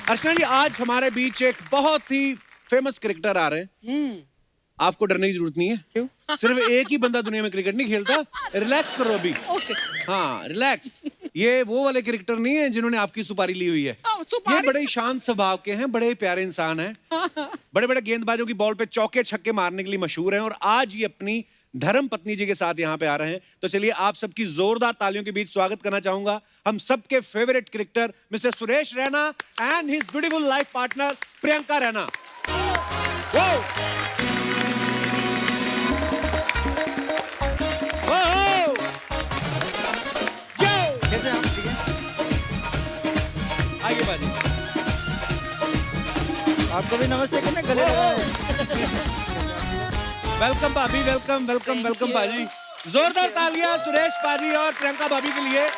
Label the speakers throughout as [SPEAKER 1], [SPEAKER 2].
[SPEAKER 1] अर्चना जी, आज हमारे बीच एक बहुत ही फेमस क्रिकेटर आ रहे हैं। आपको डरने की जरूरत नहीं है।
[SPEAKER 2] क्यों?
[SPEAKER 1] सिर्फ एक ही बंदा दुनिया में क्रिकेट नहीं खेलता। रिलैक्स करो अभी।
[SPEAKER 2] ओके।
[SPEAKER 1] हाँ, रिलैक्स। ये वो वाले क्रिकेटर नहीं है जिन्होंने आपकी सुपारी ली हुई है। ये
[SPEAKER 2] सुपारी?
[SPEAKER 1] बड़े शांत स्वभाव के हैं, बड़े प्यारे इंसान हैं। बड़े बड़े गेंदबाजों की बॉल पे चौके छक्के मारने के लिए मशहूर हैं और आज ये अपनी धर्म पत्नी जी के साथ यहाँ पे आ रहे हैं। तो चलिए आप सबकी जोरदार तालियों के बीच स्वागत करना चाहूंगा हम सबके favourite cricketer mister Suresh Raina and his beautiful life partner Priyanka Raina.
[SPEAKER 2] कैसे आप? ठीक है।
[SPEAKER 1] आइए बाजी।
[SPEAKER 2] आपको भी नमस्ते करना, गले लगाए।
[SPEAKER 1] वेलकम भाभी, वेलकम वेलकम वेलकम भाजी। जोरदार तालियां सुरेश पाजी और प्रियंका भाभी के लिए।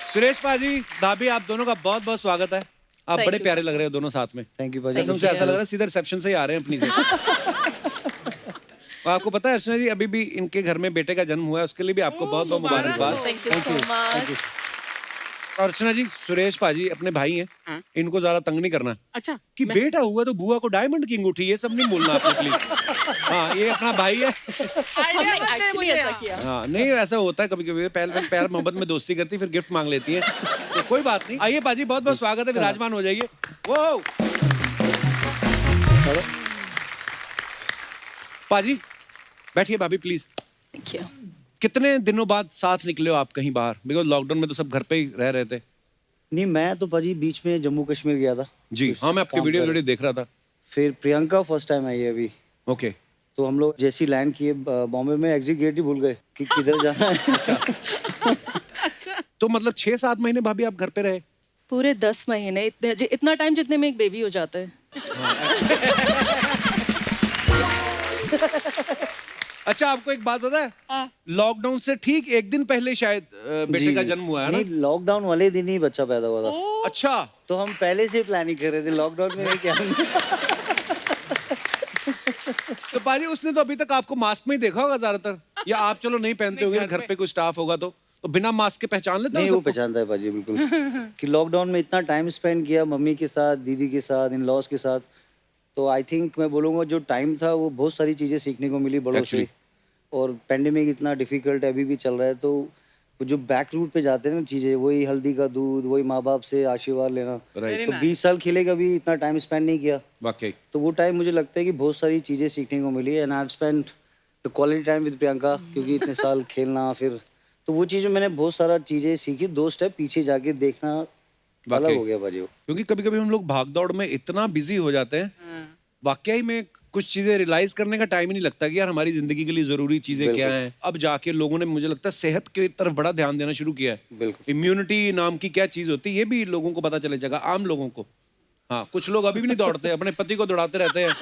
[SPEAKER 1] सुरेश पाजी, भाभी, आप दोनों का बहुत बहुत स्वागत है। आप बड़े प्यारे लग रहे हो दोनों साथ में।
[SPEAKER 2] थैंक यू भाजी।
[SPEAKER 1] कसम से ऐसा लग रहा है सीधा रिसेप्शन से ही आ रहे हैं अपनी से। और आपको पता है अर्चना जी, अभी भी इनके घर में बेटे का जन्म हुआ है, उसके लिए भी आपको बहुत बहुत मुबारकबाद।
[SPEAKER 3] Thank you so much.
[SPEAKER 1] और अर्चना जी, सुरेश पाजी अपने भाई हैं।
[SPEAKER 3] हाँ।
[SPEAKER 1] इनको ज्यादा तंग नहीं करना
[SPEAKER 3] अच्छा
[SPEAKER 1] कि बेटा हुआ तो बुआ को डायमंड की अंगूठी, ये सब नहीं बोलना आपने प्लीज। हाँ, ये अपना भाई है।
[SPEAKER 3] हमने एक्चुअली ऐसा किया।
[SPEAKER 1] हाँ, नहीं ऐसा होता है कभी कभी, पैर मोहब्बत में दोस्ती करती फिर गिफ्ट मांग लेती है, तो कोई बात नहीं। आइए पाजी, बहुत बहुत स्वागत है, विराजमान हो जाइए। वो पाजी बैठिए, भाभी प्लीज।
[SPEAKER 3] Thank you.
[SPEAKER 1] कितने दिनों बाद साथ निकले हो आप कहीं बाहर? बिकॉज लॉकडाउन में तो सब घर पे ही रह रहे थे।
[SPEAKER 2] नहीं, मैं तो भाजी बीच में जम्मू कश्मीर गया था।
[SPEAKER 1] जी हाँ, मैं आपकी
[SPEAKER 2] काम
[SPEAKER 1] वीडियो
[SPEAKER 2] पर।
[SPEAKER 1] देख रहा था।
[SPEAKER 2] फिर प्रियंका फर्स्ट टाइम आई है अभी।
[SPEAKER 1] ओके।
[SPEAKER 2] तो हम लोग जैसे ही लैंड किए बॉम्बे में, एग्जिट गेट ही भूल गए कि किधर जाना है।
[SPEAKER 1] तो मतलब 6-7 महीने भाभी आप घर पे रहे?
[SPEAKER 3] पूरे 10 महीने, इतना टाइम जितने में एक बेबी हो जाता है।
[SPEAKER 1] अच्छा, आपको एक बात पता है, लॉकडाउन से ठीक एक दिन पहले शायद बेटे का जन्म हुआ है ना?
[SPEAKER 2] नहीं, लॉकडाउन वाले दिन ही बच्चा पैदा हुआ था।
[SPEAKER 1] अच्छा,
[SPEAKER 2] तो हम पहले से प्लानिंग कर रहे थे, लॉकडाउन में क्या।
[SPEAKER 1] तो पाजी उसने तो अभी तक आपको मास्क में ही देखा होगा ज्यादातर, या आप चलो नहीं पहनते होंगे ना, घर पे कोई स्टाफ होगा तो बिना मास्क के पहचान लेता
[SPEAKER 2] नहीं,
[SPEAKER 1] है
[SPEAKER 2] वो
[SPEAKER 1] सबको?
[SPEAKER 2] पहचानता है भाजी बिल्कुल। कि लॉकडाउन में इतना टाइम स्पेंड किया मम्मी के साथ, दीदी के साथ, इन लॉज के साथ। तो आई थिंक मैं बोलूँगा जो टाइम था वो बहुत सारी चीज़ें सीखने को मिली बड़ों से।
[SPEAKER 1] Actually.
[SPEAKER 2] और पेंडेमिक इतना डिफिकल्ट अभी भी चल रहा है, तो वो जो बैक रूट पे जाते हैं ना चीज़ें, वही हल्दी का दूध, वही माँ बाप से आशीर्वाद लेना।
[SPEAKER 1] राइट,
[SPEAKER 2] तो 20 साल खेले कभी इतना टाइम स्पेंड नहीं किया।
[SPEAKER 1] वाकई।
[SPEAKER 2] तो वो टाइम मुझे लगता है कि बहुत सारी चीज़ें सीखने को मिली। And I have spent the quality time with Priyanka, क्योंकि इतने साल खेलना, फिर तो वो चीज़ें मैंने बहुत सारा चीज़ें सीखी। 2 स्टेप पीछे जाके देखना अलग
[SPEAKER 1] वाकई।
[SPEAKER 2] हो गया भाजी।
[SPEAKER 1] क्योंकि कभी कभी हम लोग भाग दौड़ में इतना बिजी हो जाते हैं, वाकई में कुछ चीजें रियलाइज करने का टाइम ही नहीं लगता कि यार हमारी जिंदगी के लिए जरूरी चीजें क्या हैं। अब जाके लोगों ने, मुझे लगता है, सेहत की तरफ बड़ा ध्यान देना शुरू किया है।
[SPEAKER 2] बिल्कुल।
[SPEAKER 1] इम्यूनिटी नाम की क्या चीज होती है, ये भी लोगों को पता चले जाएगा, आम लोगों को। हाँ, कुछ लोग अभी भी नहीं दौड़ते, अपने पति को दौड़ाते रहते हैं,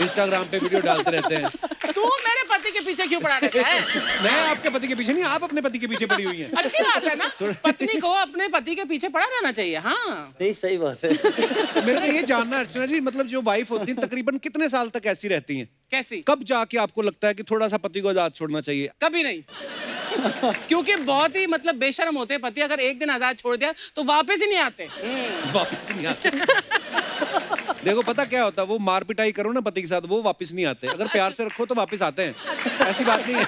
[SPEAKER 1] इंस्टाग्राम पे वीडियो डालते रहते हैं।
[SPEAKER 4] तू मेरे पति के पीछे क्यों पड़ा रहता है?
[SPEAKER 1] मैं आपके पति के पीछे नहीं, आप अपने पति के पीछे पड़ी हुई हैं।
[SPEAKER 4] अच्छी बात है ना, पत्नी को अपने पति के पीछे पड़ा रहना चाहिए। हाँ,
[SPEAKER 2] नहीं, सही बात है।
[SPEAKER 1] तो मेरे को ये जानना है अर्चना जी, मतलब जो वाइफ होती है तकरीबन कितने साल तक ऐसी रहती हैं?
[SPEAKER 4] कैसी?
[SPEAKER 1] कब जाके आपको लगता है कि थोड़ा सा पति को आजाद छोड़ना चाहिए?
[SPEAKER 4] कभी नहीं। क्योंकि बहुत ही मतलब बेशर्म होते हैं पति, अगर एक दिन आजाद छोड़ दिया तो वापस ही नहीं आते।
[SPEAKER 1] वापस नहीं आते। देखो पता क्या होता है, वो मार पिटाई करो ना पति के साथ, वो वापस नहीं आते। अगर प्यार से रखो तो वापस आते हैं, ऐसी बात नहीं है।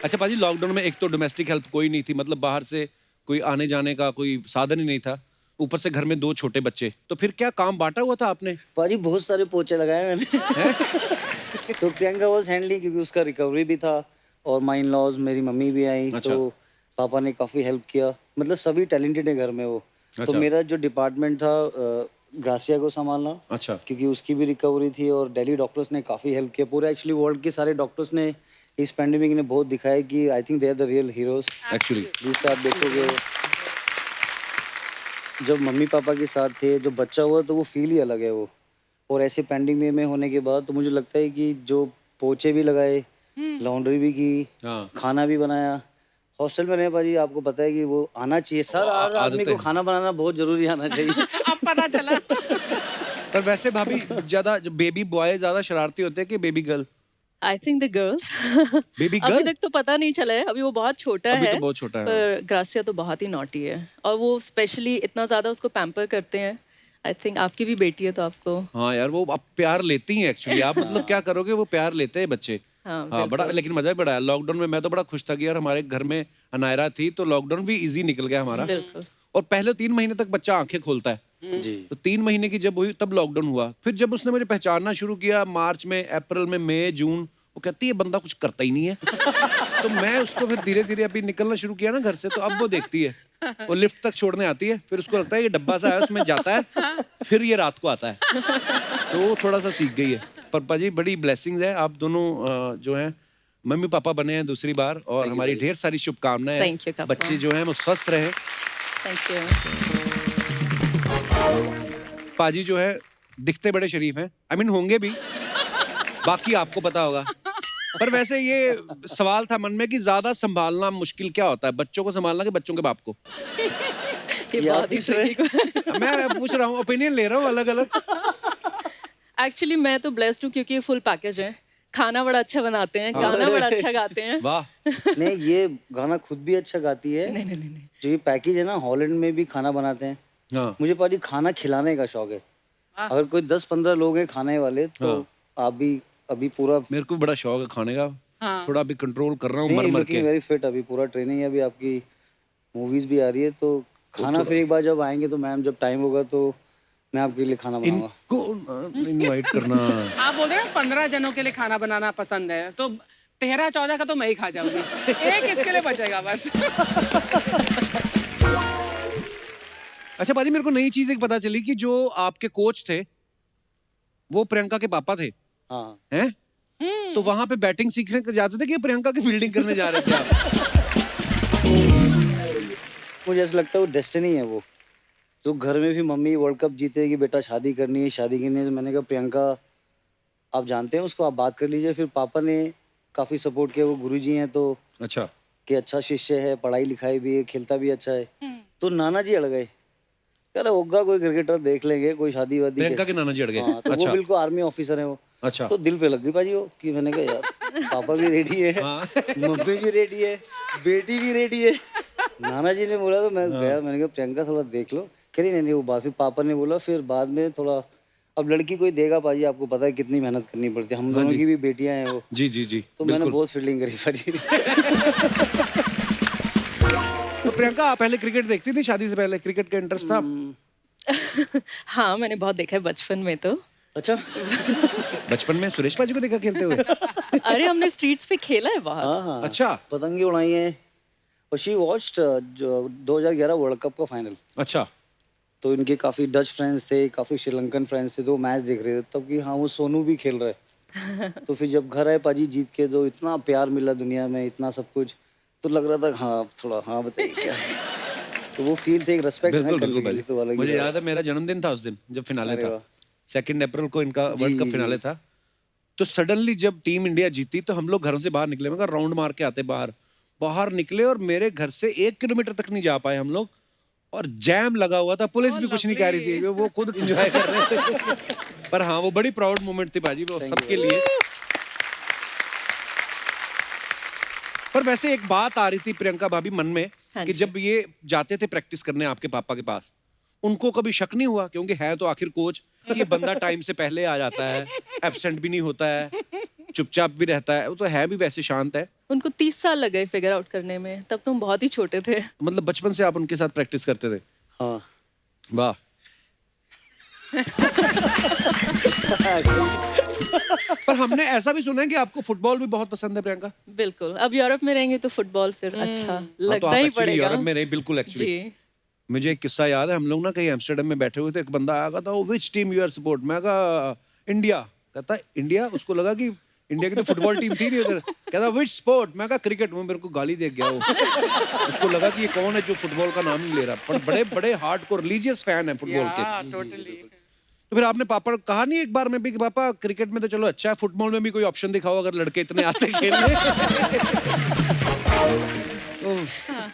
[SPEAKER 1] अच्छा पाजी, लॉकडाउन में एक तो डोमेस्टिक हेल्प कोई नहीं थी, मतलब बाहर से कोई आने जाने का कोई साधन ही नहीं था, ऊपर से घर में 2 छोटे बच्चे, तो फिर क्या काम बांटा हुआ था आपने?
[SPEAKER 2] भाजी बहुत सारे पोचे लगाए मैंने। तो प्रियंका वॉज हैंडलिंग, क्योंकि उसका रिकवरी भी था, और माई इन लॉज, मेरी मम्मी भी आई।
[SPEAKER 1] अच्छा।
[SPEAKER 2] तो पापा ने काफ़ी हेल्प किया। मतलब सभी टैलेंटेड है घर में वो। तो
[SPEAKER 1] अच्छा।
[SPEAKER 2] मेरा जो डिपार्टमेंट था ग्रासिया को संभालना,
[SPEAKER 1] अच्छा।
[SPEAKER 2] क्योंकि उसकी भी रिकवरी थी, और दिल्ली डॉक्टर्स ने काफ़ी हेल्प किया। पूरे एक्चुअली वर्ल्ड के सारे डॉक्टर्स ने इस पैंडेमिक ने बहुत दिखाया कि I think they are the real heroes.
[SPEAKER 1] Actually
[SPEAKER 2] जिस आप देखोगे, जब मम्मी पापा के साथ थे, जो बच्चा हुआ तो वो फील ही अलग है वो। और ऐसे पैंडेमिक में होने के बाद तो मुझे लगता है कि जो पोछे भी लगाए, लॉन्ड्री भी की,
[SPEAKER 1] हाँ।
[SPEAKER 2] खाना भी बनाया। हॉस्टल में रहे भाजी, आपको पता है कि वो आना चाहिए सर, हर आदमी को खाना बनाना बहुत जरूरी आना चाहिए।
[SPEAKER 4] अब पता चला।
[SPEAKER 1] पर वैसे भाभी, ज्यादा बेबी बॉय ज्यादा शरारती होते हैं कि baby girl?
[SPEAKER 3] I think the girls
[SPEAKER 1] baby
[SPEAKER 3] अभी
[SPEAKER 1] गर्ल?
[SPEAKER 3] तक तो पता नहीं चला है, अभी वो बहुत छोटा
[SPEAKER 1] अभी
[SPEAKER 3] है।
[SPEAKER 1] तो बहुत छोटा है।
[SPEAKER 3] पर ग्रासिया तो बहुत ही नॉटी है और वो स्पेशली इतना ज्यादा उसको पैम्पर करते हैं। आई थिंक आपकी भी बेटी है तो आपको
[SPEAKER 1] हाँ यार, वो अब प्यार लेती हैं एक्चुअली। आप मतलब क्या करोगे, वो प्यार लेते हैं बच्चे।
[SPEAKER 3] हाँ,
[SPEAKER 1] हाँ, बड़ा
[SPEAKER 3] बिल्कुल।
[SPEAKER 1] लेकिन मजा भी बड़ा है। लॉकडाउन में मैं तो बड़ा खुश था कि यार हमारे घर में अनायरा थी, तो लॉकडाउन भी इजी निकल गया हमारा।
[SPEAKER 3] बिल्कुल।
[SPEAKER 1] और पहले 3 महीने तक बच्चा आंखें खोलता है,
[SPEAKER 2] जी।
[SPEAKER 1] तो 3 महीने की जब हुई तब लॉकडाउन हुआ। फिर जब उसने मुझे पहचानना शुरू किया मार्च में, अप्रैल में, मई, जून, वो कहती है बंदा कुछ करता ही नहीं है। तो मैं उसको फिर धीरे धीरे अभी निकलना शुरू किया ना घर से, तो अब वो देखती है, वो लिफ्ट तक छोड़ने आती है, फिर उसको लगता है ये डब्बा सा है उसमें जाता है, फिर ये रात को आता है। तो वो थोड़ा सा सीख गई है। पापा जी बड़ी ब्लेसिंग्स है, आप दोनों जो हैं मम्मी पापा बने हैं दूसरी बार, और हमारी ढेर सारी शुभकामनाएं
[SPEAKER 3] Thank you,
[SPEAKER 1] हैं।
[SPEAKER 3] पापा।
[SPEAKER 1] बच्चे जो हैं वो स्वस्थ रहें।
[SPEAKER 3] Thank you.
[SPEAKER 1] पाजी जो है दिखते बड़े शरीफ हैं, आई मीन होंगे भी, बाकी आपको पता होगा। पर वैसे ये सवाल था मन में कि ज्यादा संभालना मुश्किल क्या होता है, बच्चों को संभालना कि बच्चों के बाप को?
[SPEAKER 3] ये
[SPEAKER 2] या
[SPEAKER 3] बहुत ही
[SPEAKER 2] पूछ रहे
[SPEAKER 3] tricky
[SPEAKER 1] मैं पूछ रहा हूँ, ओपिनियन ले रहा हूँ अलग अलग।
[SPEAKER 3] एक्चुअली मैं तो ब्लेस्ड हूँ क्योंकि ये फुल पैकेज है। खाना बड़ा अच्छा बनाते हैं, गाना बड़ा अच्छा गाते हैं।
[SPEAKER 1] वाह,
[SPEAKER 2] नहीं, ये गाना खुद भी अच्छा गाती है।
[SPEAKER 3] नहीं नहीं नहीं नहीं।
[SPEAKER 2] जो ये पैकेज है ना, हॉलैंड में भी खाना बनाते हैं।
[SPEAKER 1] हाँ
[SPEAKER 2] मुझे पाजी खाना खिलाने का शौक है। अगर कोई 10-15 लोग हैं खाने वाले, तो आप भी अभी पूरा
[SPEAKER 1] मेरे को भी बड़ा शौक है खाने का।
[SPEAKER 4] हाँ।
[SPEAKER 1] थोड़ा अभी कंट्रोल कर रहा हूँ मर मर
[SPEAKER 2] लुकिंग
[SPEAKER 1] के।
[SPEAKER 2] वेरी फिट, अभी पूरा ट्रेनिंग है, अभी आपकी मूवीज भी आ रही है, तो खाना फिर एक बार जब आएंगे तो मैम, जब टाइम होगा तो मैं आपके लिए खाना बनाऊंगा।
[SPEAKER 1] इनको इनवाइट करना।
[SPEAKER 4] आप बोल रहे हैं 15 जनों के लिए खाना बनाना पसंद है, तो 13-14 का तो मैं ही खा जाऊंगी। एक इसके लिए बचेगा बस।
[SPEAKER 1] अच्छा पाजी, मेरे को नई चीज एक पता चली कि जो आपके कोच थे वो प्रियंका के पापा थे,
[SPEAKER 2] हाँ,
[SPEAKER 1] हैं? तो वहां पे बैटिंग सीखने के जाते थे कि प्रियंका की फील्डिंग करने जा रहे थे आप?
[SPEAKER 2] मुझे ऐसा लगता है वो डेस्टिनी है वो। तो घर में भी मम्मी वर्ल्ड कप जीते कि बेटा शादी करनी है, शादी करनी है, तो मैंने कहा प्रियंका आप जानते हैं उसको, आप बात कर लीजिए। फिर पापा ने काफी सपोर्ट किया, वो गुरुजी हैं तो,
[SPEAKER 1] अच्छा,
[SPEAKER 2] कि अच्छा शिष्य है, पढ़ाई लिखाई भी है, खेलता भी अच्छा है। तो नाना जी अड़ गए, यार होगा कोई क्रिकेटर देख लेंगे, कोई शादी वादी
[SPEAKER 1] प्रियंका के नाना जी अड़ गए।
[SPEAKER 2] हाँ, तो वो
[SPEAKER 1] अच्छा
[SPEAKER 2] बिल्कुल आर्मी ऑफिसर है वो।
[SPEAKER 1] अच्छा।
[SPEAKER 2] तो दिल पे लग गई पाजी वो, कि मैंने कहा यार पापा भी रेडी है,
[SPEAKER 1] हाँ।
[SPEAKER 2] मम्मी भी रेडी है, बेटी भी रेडी है। नाना जी ने बोला तो मैं गया, मैंने कहा प्रियंका थोड़ा देख लो। कह रही नहीं वो बात, फिर पापा ने बोला, फिर बाद में थोड़ा, अब लड़की कोई देगा पाजी, आपको पता है कितनी मेहनत करनी पड़ती है, हम दोनों
[SPEAKER 1] जी।
[SPEAKER 2] की भी बेटियां हैं वो।
[SPEAKER 1] जी जी जी,
[SPEAKER 2] तो मैंने
[SPEAKER 1] बिल्कुल।
[SPEAKER 2] बहुत फील्डिंग करी पाजी।
[SPEAKER 1] तो प्रियंका आप पहले क्रिकेट देखती थी, शादी से पहले क्रिकेट का इंटरेस्ट था?
[SPEAKER 3] हाँ, मैंने बहुत देखा है बचपन में तो।
[SPEAKER 2] अच्छा,
[SPEAKER 1] बचपन में सुरेश पाजी को देखा खेलते हुए?
[SPEAKER 3] अरे हमने स्ट्रीट्स पे खेला है बहुत।
[SPEAKER 2] हाँ हाँ,
[SPEAKER 1] अच्छा
[SPEAKER 2] पतंगी उड़ाई है। और शी वॉच्ड जो 2011 वर्ल्ड कप का फाइनल।
[SPEAKER 1] अच्छा।
[SPEAKER 2] तो इनके काफी डच फ्रेंड्स थे, काफी श्रीलंकन फ्रेंड्स थे, तो मैच देख रहे थे तब कि हाँ वो सोनू भी खेल रहा है। तो फिर जब घर आए पाजी जीत के, तो इतना प्यार मिला दुनिया में, इतना सब कुछ, तो लग रहा था हाँ थोड़ा, हाँ बताइए क्या है। तो वो फील थे, एक रेस्पेक्ट
[SPEAKER 1] बिल्कुल बिल्कुल भाई,
[SPEAKER 2] तो अलग ही
[SPEAKER 1] मुझे
[SPEAKER 2] रहा।
[SPEAKER 1] याद है मेरा जन्मदिन था उस दिन जब फिनाले
[SPEAKER 2] अरे
[SPEAKER 1] था।
[SPEAKER 2] वाह।
[SPEAKER 1] 2 अप्रैल को इनका वर्ल्ड कप फिनाले था। तो सडनली जब टीम इंडिया जीती तो हम लोग घरों से बाहर निकले, मैं कहा राउंड मार के आते बाहर निकले, और मेरे घर से 1 किलोमीटर तक नहीं जा पाए हम लोग, और जैम लगा हुआ था, पुलिस भी कुछ नहीं कह रही थी, वो खुद एंजॉय कर रहे थे। पर हाँ वो बड़ी प्राउड मोमेंट थी बाजी, वो सबके लिए। पर वैसे एक बात आ रही थी प्रियंका भाभी मन में
[SPEAKER 3] हाँ
[SPEAKER 1] कि
[SPEAKER 3] जी।
[SPEAKER 1] जब ये जाते थे प्रैक्टिस करने आपके पापा के पास, उनको कभी शक नहीं हुआ, क्योंकि है तो आखिर कोच, कि ये बंदा टाइम से पहले आ जाता है, एब्सेंट भी नहीं होता है, चुपचाप भी रहता है, वो तो है भी वैसे शांत है।
[SPEAKER 3] उनको 30 साल लग गए फिगर आउट करने में, तब तुम बहुत ही छोटे थे।
[SPEAKER 1] मतलब बचपन से आप उनके साथ प्रैक्टिस करते थे?
[SPEAKER 2] हाँ।
[SPEAKER 1] वाह। पर हमने ऐसा भी सुना है कि आपको फुटबॉल भी बहुत पसंद है प्रियंका।
[SPEAKER 3] बिल्कुल, अब यूरोप में रहेंगे तो फुटबॉल फिर अच्छा
[SPEAKER 1] हाँ, तो
[SPEAKER 3] लगना
[SPEAKER 1] आप
[SPEAKER 3] ही
[SPEAKER 1] एक्चुअली
[SPEAKER 3] पड़ेगा।
[SPEAKER 1] यूरोप में रहे, बिल्कुल एक्चुअली।
[SPEAKER 3] जी।
[SPEAKER 1] मुझे एक किस्सा याद है, हम लोग ना कहीं एम्स्टर्डम में बैठे हुए थे, एक बंदा आया था, which team you are support, मैं कहा इंडिया। कहता इंडिया, उसको लगा कि इंडिया की तो फुटबॉल टीम थी नहीं उधर। कहता विच स्पोर्ट, मैं कहा क्रिकेट। वो मेरे को गाली दे गया वो। उसको लगा कि ये कौन है जो फुटबॉल का नाम नहीं ले रहा, पर बड़े बड़े हार्डकोर रिलीजियस फैन है फुटबॉल के।
[SPEAKER 4] टोटली।
[SPEAKER 1] तो फिर आपने पापा को कहा नहीं एक बार में भी कि पापा क्रिकेट में तो चलो अच्छा है, फुटबॉल में भी कोई ऑप्शन दिखाओ अगर लड़के इतने आते खेलने?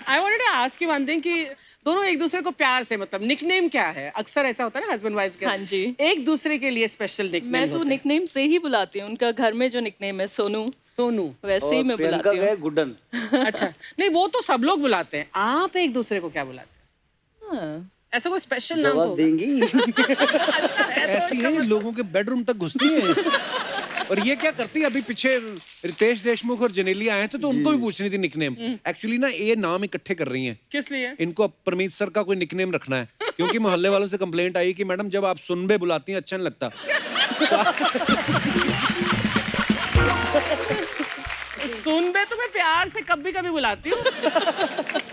[SPEAKER 4] I wanted to ask you one thing कि दोनों एक दूसरे को प्यार से मतलब निकनेम क्या है? अक्सर ऐसा होता है ना हस्बैंड वाइफ के।
[SPEAKER 3] हाँ जी।
[SPEAKER 4] एक दूसरे के लिए स्पेशल निकनेम
[SPEAKER 3] मैं तो निकनेम से ही बुलाती हूँ, उनका घर में जो निकनेम है सोनू,
[SPEAKER 4] सोनू।
[SPEAKER 3] वैसे ही
[SPEAKER 2] और
[SPEAKER 3] मैं
[SPEAKER 2] प्रियंका
[SPEAKER 3] बुलाती
[SPEAKER 2] गए
[SPEAKER 3] हूँ।
[SPEAKER 2] गुड्डन।
[SPEAKER 4] अच्छा, नहीं वो तो सब लोग बुलाते हैं, आप एक दूसरे को क्या बुलाते हैं?
[SPEAKER 3] हाँ।
[SPEAKER 4] ऐसा कोई स्पेशल नाम तो
[SPEAKER 2] जवाब
[SPEAKER 4] होगा?
[SPEAKER 2] देंगी।
[SPEAKER 4] अच्छा है तो
[SPEAKER 1] ऐसी
[SPEAKER 4] इसका
[SPEAKER 1] है, ये लोगों के बेडरूम तक घुसती है। और ये क्या करती है, अभी पीछे रितेश देशमुख और जनेलिया आए थे तो उनको भी पूछ रही थी निकनेम। एक्चुअली ना ये नाम इकट्ठे कर रही हैं।
[SPEAKER 4] किस लिए?
[SPEAKER 1] इनको अब परमीत सर का कोई निकनेम रखना है, क्योंकि मोहल्ले वालों से कंप्लेंट आई कि मैडम जब आप सुनबे बुलाती हैं अच्छा नहीं लगता।
[SPEAKER 4] सुनबे तो मैं प्यार से कभी कभी बुलाती हूँ।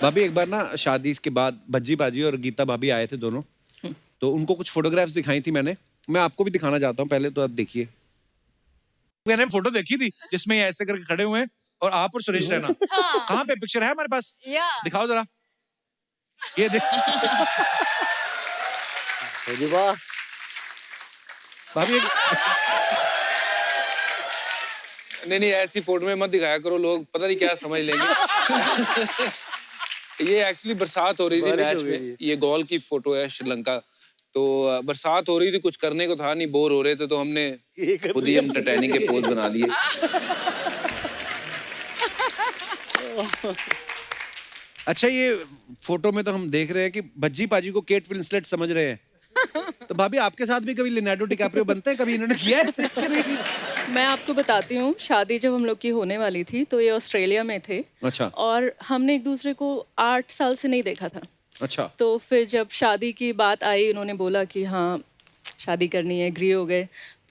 [SPEAKER 1] भाभी एक बार ना शादी के बाद भज्जी बाजी और गीता भाभी आए थे दोनों, तो उनको कुछ फोटोग्राफ्स दिखाई थी मैंने, मैं आपको भी दिखाना चाहता हूँ, पहले तो आप देखिए। मैंने फोटो देखी थी जिसमें ये ऐसे करके खड़े हुए हैं और आप और सुरेश रैना। कहाँ पे पिक्चर है हमारे पास? दिखाओ जरा, ये देख।
[SPEAKER 2] अरे वाह।
[SPEAKER 1] भाभी
[SPEAKER 5] नहीं ऐसी फोटो में मत दिखाया करो, लोग पता नहीं क्या समझ लेंगे। ये एक्चुअली बरसात हो रही थी
[SPEAKER 2] बारिश
[SPEAKER 5] मैच
[SPEAKER 2] हो गई
[SPEAKER 5] में, ये गोल की फोटो है श्रीलंका। तो बरसात हो रही थी, कुछ करने को था नहीं, बोर हो रहे थे, तो हमने खुद ही हम टाइटैनिक के पोज बना दिए।
[SPEAKER 1] अच्छा, ये फोटो में तो हम देख रहे हैं कि भज्जी पाजी को केट विंसलेट समझ रहे हैं, तो भाभी आपके साथ भी कभी लियोनार्डो डिकैप्रियो बनते हैं? कभी इन्होंने किया है ऐसे?
[SPEAKER 3] मैं आपको बताती हूँ, शादी जब हम लोग की होने वाली थी तो ये ऑस्ट्रेलिया में थे।
[SPEAKER 1] अच्छा
[SPEAKER 3] और हमने एक दूसरे को 8 साल से नहीं देखा था।
[SPEAKER 1] अच्छा।
[SPEAKER 3] तो फिर जब शादी की बात आई, उन्होंने बोला कि हाँ शादी करनी है, एग्री हो गए।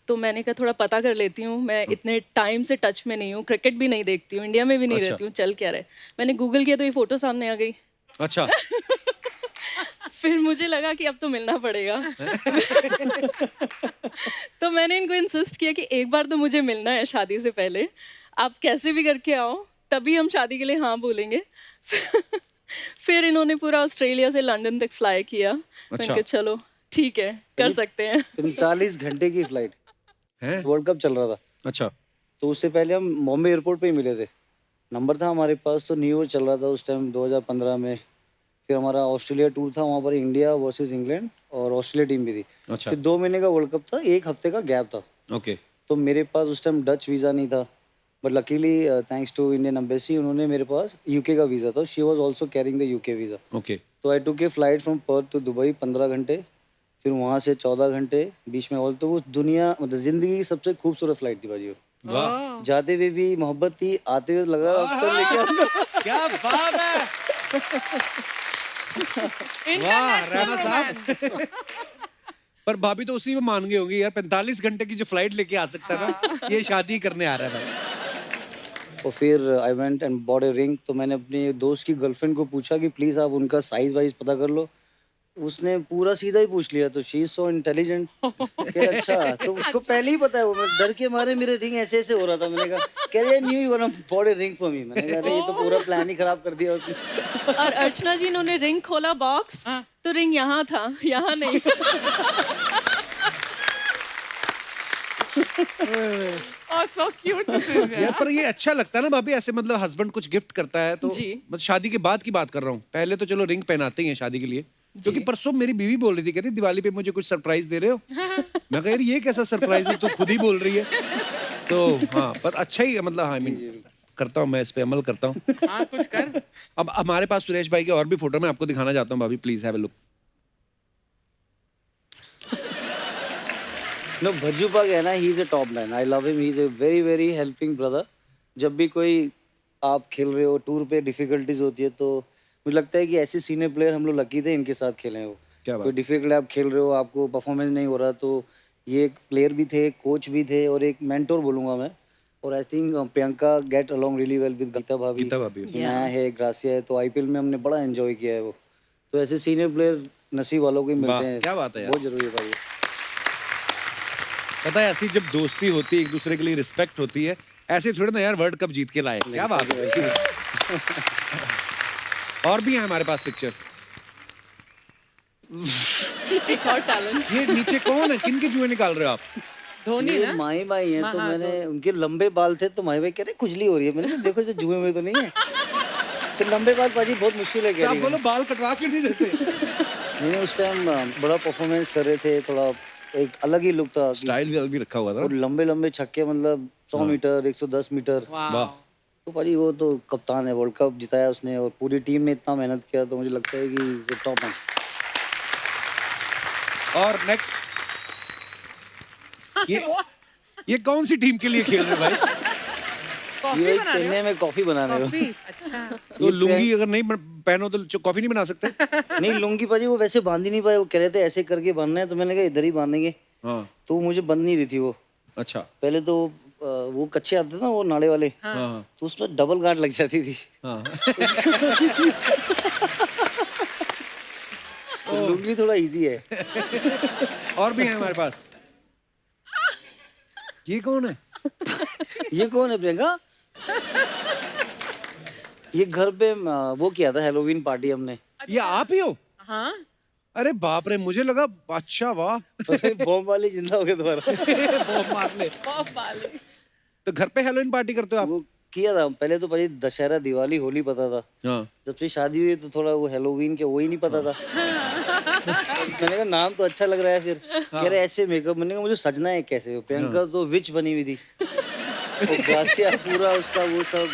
[SPEAKER 3] तो मैंने कहा थोड़ा पता कर लेती हूँ, मैं इतने टाइम से टच में नहीं हूँ, क्रिकेट भी नहीं देखती हूँ, इंडिया में भी नहीं
[SPEAKER 1] अच्छा।
[SPEAKER 3] रहती हूँ, चल क्या रहे। मैंने गूगल किया तो ये फोटो सामने आ गई।
[SPEAKER 1] अच्छा।
[SPEAKER 3] फिर मुझे लगा कि अब तो मिलना पड़ेगा। तो मैंने इनको इंसिस्ट किया कि एक बार तो मुझे मिलना है शादी से पहले, आप कैसे भी करके आओ, तभी हम शादी के लिए हाँ बोलेंगे। फिर इन्होंने पूरा ऑस्ट्रेलिया से लंदन तक फ्लाई किया। मैंने
[SPEAKER 1] अच्छा।
[SPEAKER 3] कहा चलो ठीक है, कर सकते हैं।
[SPEAKER 2] 45 घंटे की फ्लाइट,
[SPEAKER 1] है?
[SPEAKER 2] वर्ल्ड कप चल रहा था।
[SPEAKER 1] अच्छा
[SPEAKER 2] तो उससे पहले हम बॉम्बे एयरपोर्ट पे ही मिले थे, नंबर था हमारे पास। तो न्यू ईयर चल रहा था उस टाइम 2015 में। फिर हमारा ऑस्ट्रेलिया टूर था, वहाँ पर इंडिया वर्सेस इंग्लैंड और ऑस्ट्रेलिया टीम भी थी।
[SPEAKER 1] अच्छा।
[SPEAKER 2] फिर 2 महीने का वर्ल्ड कप था, 1 हफ्ते का गैप था।
[SPEAKER 1] ओके।
[SPEAKER 2] तो मेरे पास उस टाइम डच वीज़ा नहीं था, but luckily thanks to Indian embassy उन्होंने मेरे पास यूके का वीज़ा था। She was also carrying the UK visa.
[SPEAKER 1] Okay.
[SPEAKER 2] तो I took a flight from Perth to Dubai 15 घंटे, फिर वहाँ से 14 घंटे बीच में। ऑल तो वो दुनिया मतलब ज़िंदगी की सबसे खूबसूरत फ्लाइट थी भाजी।
[SPEAKER 1] वाह
[SPEAKER 2] जाते हुए भी मोहब्बत थी, आते हुए लग रहा था लेके आऊंगा।
[SPEAKER 1] क्या बात है। वाह राणा साहब। पर भाभी तो उसी में मान गई होंगी यार, 45 घंटे की जो फ्लाइट लेके आ सकता है ना, ये शादी करने आ रहा है भाई।
[SPEAKER 2] और फिर I went and bought a ring. तो मैंने अपने दोस्त की गर्लफ्रेंड को पूछा कि प्लीज़ आप उनका साइज़ वाइज पता कर लो। उसने पूरा सीधा ही पूछ लिया। तो शी इज सो इंटेलिजेंट कि अच्छा, तो उसको पहले ही पता है। वो मैं डर के मारे मेरे रिंग ऐसे ऐसे हो रहा था। मैंने कहा कह रही न्यू you want to bought a ring for me. मैंने कहा अरे ये तो पूरा प्लान ही खराब कर दिया उसने।
[SPEAKER 3] और अर्चना जी इन्होंने रिंग खोला बॉक्स, तो रिंग यहाँ था, यहाँ नहीं।
[SPEAKER 4] Oh, so cute this is,
[SPEAKER 1] यार पर ये अच्छा लगता है ना भाभी, ऐसे मतलब हस्बैंड कुछ गिफ्ट करता है तो।
[SPEAKER 3] जी।
[SPEAKER 1] मतलब शादी के बाद की बात कर रहा हूँ, पहले तो चलो रिंग पहनाते ही हैं शादी के लिए। क्योंकि परसों मेरी बीवी बोल रही थी, कहती दिवाली पे मुझे कुछ सरप्राइज दे रहे हो। मैं कह रही ये कैसा सरप्राइज है, तू खुद ही बोल रही है। तो हाँ पर अच्छा ही मतलब, हाँ आई मीन करता हूँ मैं, इस पे अमल करता हूँ।
[SPEAKER 4] हाँ कुछ कर।
[SPEAKER 1] अब हमारे पास सुरेश भाई के और भी फोटो मैं आपको दिखाना चाहता हूँ भाभी, please have a look.
[SPEAKER 2] No Bhajju पाग है ना, he is a top man. I love him, he is a very very helping brother. जब भी कोई आप खेल रहे हो टूर पे, डिफिकल्टीज होती है, तो मुझे लगता है कि ऐसे सीनियर प्लेयर हम लोग लकी थे इनके साथ खेले हैं। वो
[SPEAKER 1] क्या बात।
[SPEAKER 2] कोई डिफिकल्ट आप खेल रहे हो, आपको परफॉर्मेंस नहीं हो रहा, तो ये एक प्लेयर भी थे, कोच भी थे और एक मेंटोर बोलूँगा मैं। और I think Priyanka get along really well with Geeta भाभी।
[SPEAKER 1] गीता भाभी।
[SPEAKER 2] नया है, ग्रासिया है, तो आईपीएल में हमने बड़ा एंजॉय किया है वो। तो ऐसे सीनियर प्लेयर नसीब वालों को ही मिलते
[SPEAKER 1] वाह,
[SPEAKER 2] हैं।
[SPEAKER 1] क्या बात है यार।
[SPEAKER 2] बहुत जरूरी है भाई।
[SPEAKER 1] पता है ऐसी जब दोस्ती होती है, एक दूसरे के लिए रिस्पेक्ट होती है, ऐसे थोड़ी ना यार वर्ल्ड कप जीत के लाए। क्या बात है। और भी है हमारे पास पिक्चर्स।
[SPEAKER 3] एक और टैलेंट।
[SPEAKER 1] ये नीचे कौन है, किन के जुए निकाल रहे हो आप?
[SPEAKER 4] धोनी
[SPEAKER 2] ये
[SPEAKER 4] ना।
[SPEAKER 2] माही भाई हैं। तो
[SPEAKER 4] हाँ,
[SPEAKER 2] मैंने उनके लंबे बाल थे, तो माही भाई कह रहे खुजली हो रही है। मैंने कहा देखो जो जुए में तो नहीं है। फिर लंबे बाल पाजी बहुत मुश्किल है
[SPEAKER 1] तो आप
[SPEAKER 2] कैरी
[SPEAKER 1] बोलो बाल कटवा के नहीं देते।
[SPEAKER 2] नहीं उस टाइम बड़ा परफॉर्मेंस कर रहे थे, थोड़ा एक अलग ही लुक था कि-
[SPEAKER 1] स्टाइल भी रखा हुआ था
[SPEAKER 2] और लंबे लंबे छक्के, मतलब 100 मीटर 110 मीटर।
[SPEAKER 4] वाह
[SPEAKER 2] तो पाजी वो तो कप्तान है, वर्ल्ड कप जिताया उसने और पूरी टीम ने इतना मेहनत किया, तो मुझे लगता है कि टॉप है।
[SPEAKER 1] और नेक्स्ट ये कौन सी टीम के लिए खेल रहे हो भाई?
[SPEAKER 4] कॉफी
[SPEAKER 2] ये
[SPEAKER 4] बना रहे
[SPEAKER 2] चेन्नई में कॉफी बनाने
[SPEAKER 4] हो
[SPEAKER 2] को।
[SPEAKER 4] कॉफी अच्छा
[SPEAKER 1] तो लुंगी अगर नहीं पहनो तो कॉफी नहीं बना सकते?
[SPEAKER 2] नहीं लुंगी पाजी वो वैसे बांध ही नहीं पाए, वो कह रहे थे ऐसे करके बांधना है, तो मैंने कहा इधर ही बांधेंगे,
[SPEAKER 1] हाँ
[SPEAKER 2] तो मुझे बंद नहीं रही थी वो।
[SPEAKER 1] अच्छा
[SPEAKER 2] पहले तो वो कच्चे आते थे ना वो नाड़े वाले,
[SPEAKER 1] हाँ
[SPEAKER 2] तो उसमें डबल गांठ लग जाती थी।
[SPEAKER 1] हाँ
[SPEAKER 2] तो लुंगी थोड़ा इजी है।
[SPEAKER 1] और भी है हमारे पास। ये कौन है?
[SPEAKER 2] ये कौन है प्रियंका? ये घर पे वो किया था हेलोवीन पार्टी हमने।
[SPEAKER 1] ये आप ही हो?
[SPEAKER 4] हाँ
[SPEAKER 1] अरे बाप रे, मुझे लगा अच्छा वाह।
[SPEAKER 2] बॉम्ब वाले जिंदा हो गए दोबारा।
[SPEAKER 1] बॉम्ब मार ले।
[SPEAKER 4] बहुत बाले
[SPEAKER 1] तो घर पे हैलोवीन पार्टी करते हो आप?
[SPEAKER 2] वो किया था पहले तो भाई, दशहरा दिवाली होली पता था,
[SPEAKER 1] हाँ
[SPEAKER 2] जब से शादी हुई तो थोड़ा वो हेलोवीन के वो ही नहीं पता था। मैंने कहा नाम तो अच्छा लग रहा है, फिर कह रहे ऐसे मेकअप। मैंने कहा मुझे सजना है कैसे? प्रियंका तो विच बनी हुई थी, और ग्रासिया पूरा उसका वो सब।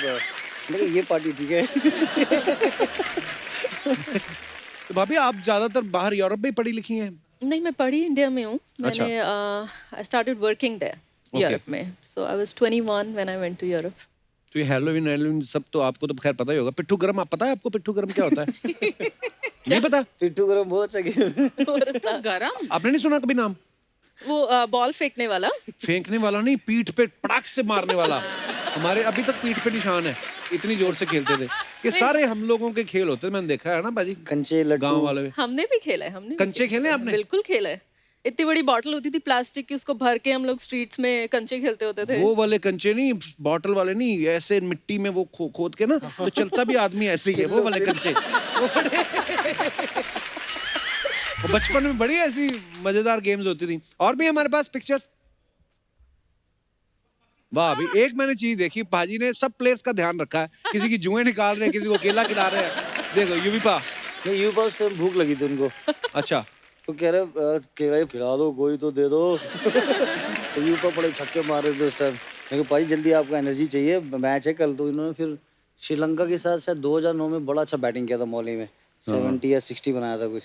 [SPEAKER 2] मैंने कहा ये पार्टी ठीक है।
[SPEAKER 1] तो भाभी आप ज्यादातर बाहर यूरोप में ही पढ़ी लिखी हैं?
[SPEAKER 3] नहीं, मैं पढ़ी इंडिया में हूँ।
[SPEAKER 1] अच्छा।
[SPEAKER 3] मैंने I started working there
[SPEAKER 1] Okay.
[SPEAKER 3] Europe में, so I was 21 when I went to Europe.
[SPEAKER 1] तो ये हेलोवीन सब तो आपको तो खैर पता ही होगा। पिट्ठू गरम आप पता है आपको? पिट्ठू गरम क्या होता है? नहीं पता?
[SPEAKER 2] पिट्ठू गरम बहुत अच्छा किया।
[SPEAKER 4] गरम
[SPEAKER 1] आपने नहीं सुना कभी नाम?
[SPEAKER 3] वो बॉल फेंकने वाला।
[SPEAKER 1] फेंकने वाला नहीं, पीठ पे पटाख से मारने वाला। हमारे अभी तक पीठ पे निशान है, इतनी जोर से खेलते थे। ये सारे हम लोगों के खेल होते हैं, मैंने देखा है ना बाजी,
[SPEAKER 2] कंचे लड्डू।
[SPEAKER 1] गांव वाले में।
[SPEAKER 3] हमने भी खेला है, हमने भी
[SPEAKER 1] कंचे खेले
[SPEAKER 3] खेला है।
[SPEAKER 1] आपने?
[SPEAKER 3] बिल्कुल खेला है। इतनी बड़ी बॉटल होती थी प्लास्टिक की, उसको भर के हम लोग स्ट्रीट्स में कंचे खेलते होते थे।
[SPEAKER 1] वो वाले कंचे नहीं, बॉटल वाले नहीं, ऐसे मिट्टी में वो खोद के ना, तो चलता भी आदमी ऐसे ही है, वो वाले कंचे। वो बचपन में बड़ी ऐसी मजेदार गेम्स होती थी। और भी हमारे पास पिक्चर्स। वाह, अभी एक मैंने चीज देखी, भाजी ने सब प्लेयर्स का ध्यान रखा है। किसी की जुएं निकाल रहे हैं, किसी को केला खिला रहे हैं। देखो युविपा।
[SPEAKER 2] नहीं यू पास से भूख लगी थी उनको,
[SPEAKER 1] अच्छा,
[SPEAKER 2] तो कह रहे केला खिला दो, कोई तो दे दो। तो यू पर बड़े छक्के मार रहे थे उस टाइम। मैं कहा भाई जल्दी आपको एनर्जी चाहिए, मैच है कल। तो इन्होंने फिर श्रीलंका के साथ शायद 2009 में बड़ा अच्छा बैटिंग किया था मौली में, 70 या 60 बनाया था कुछ।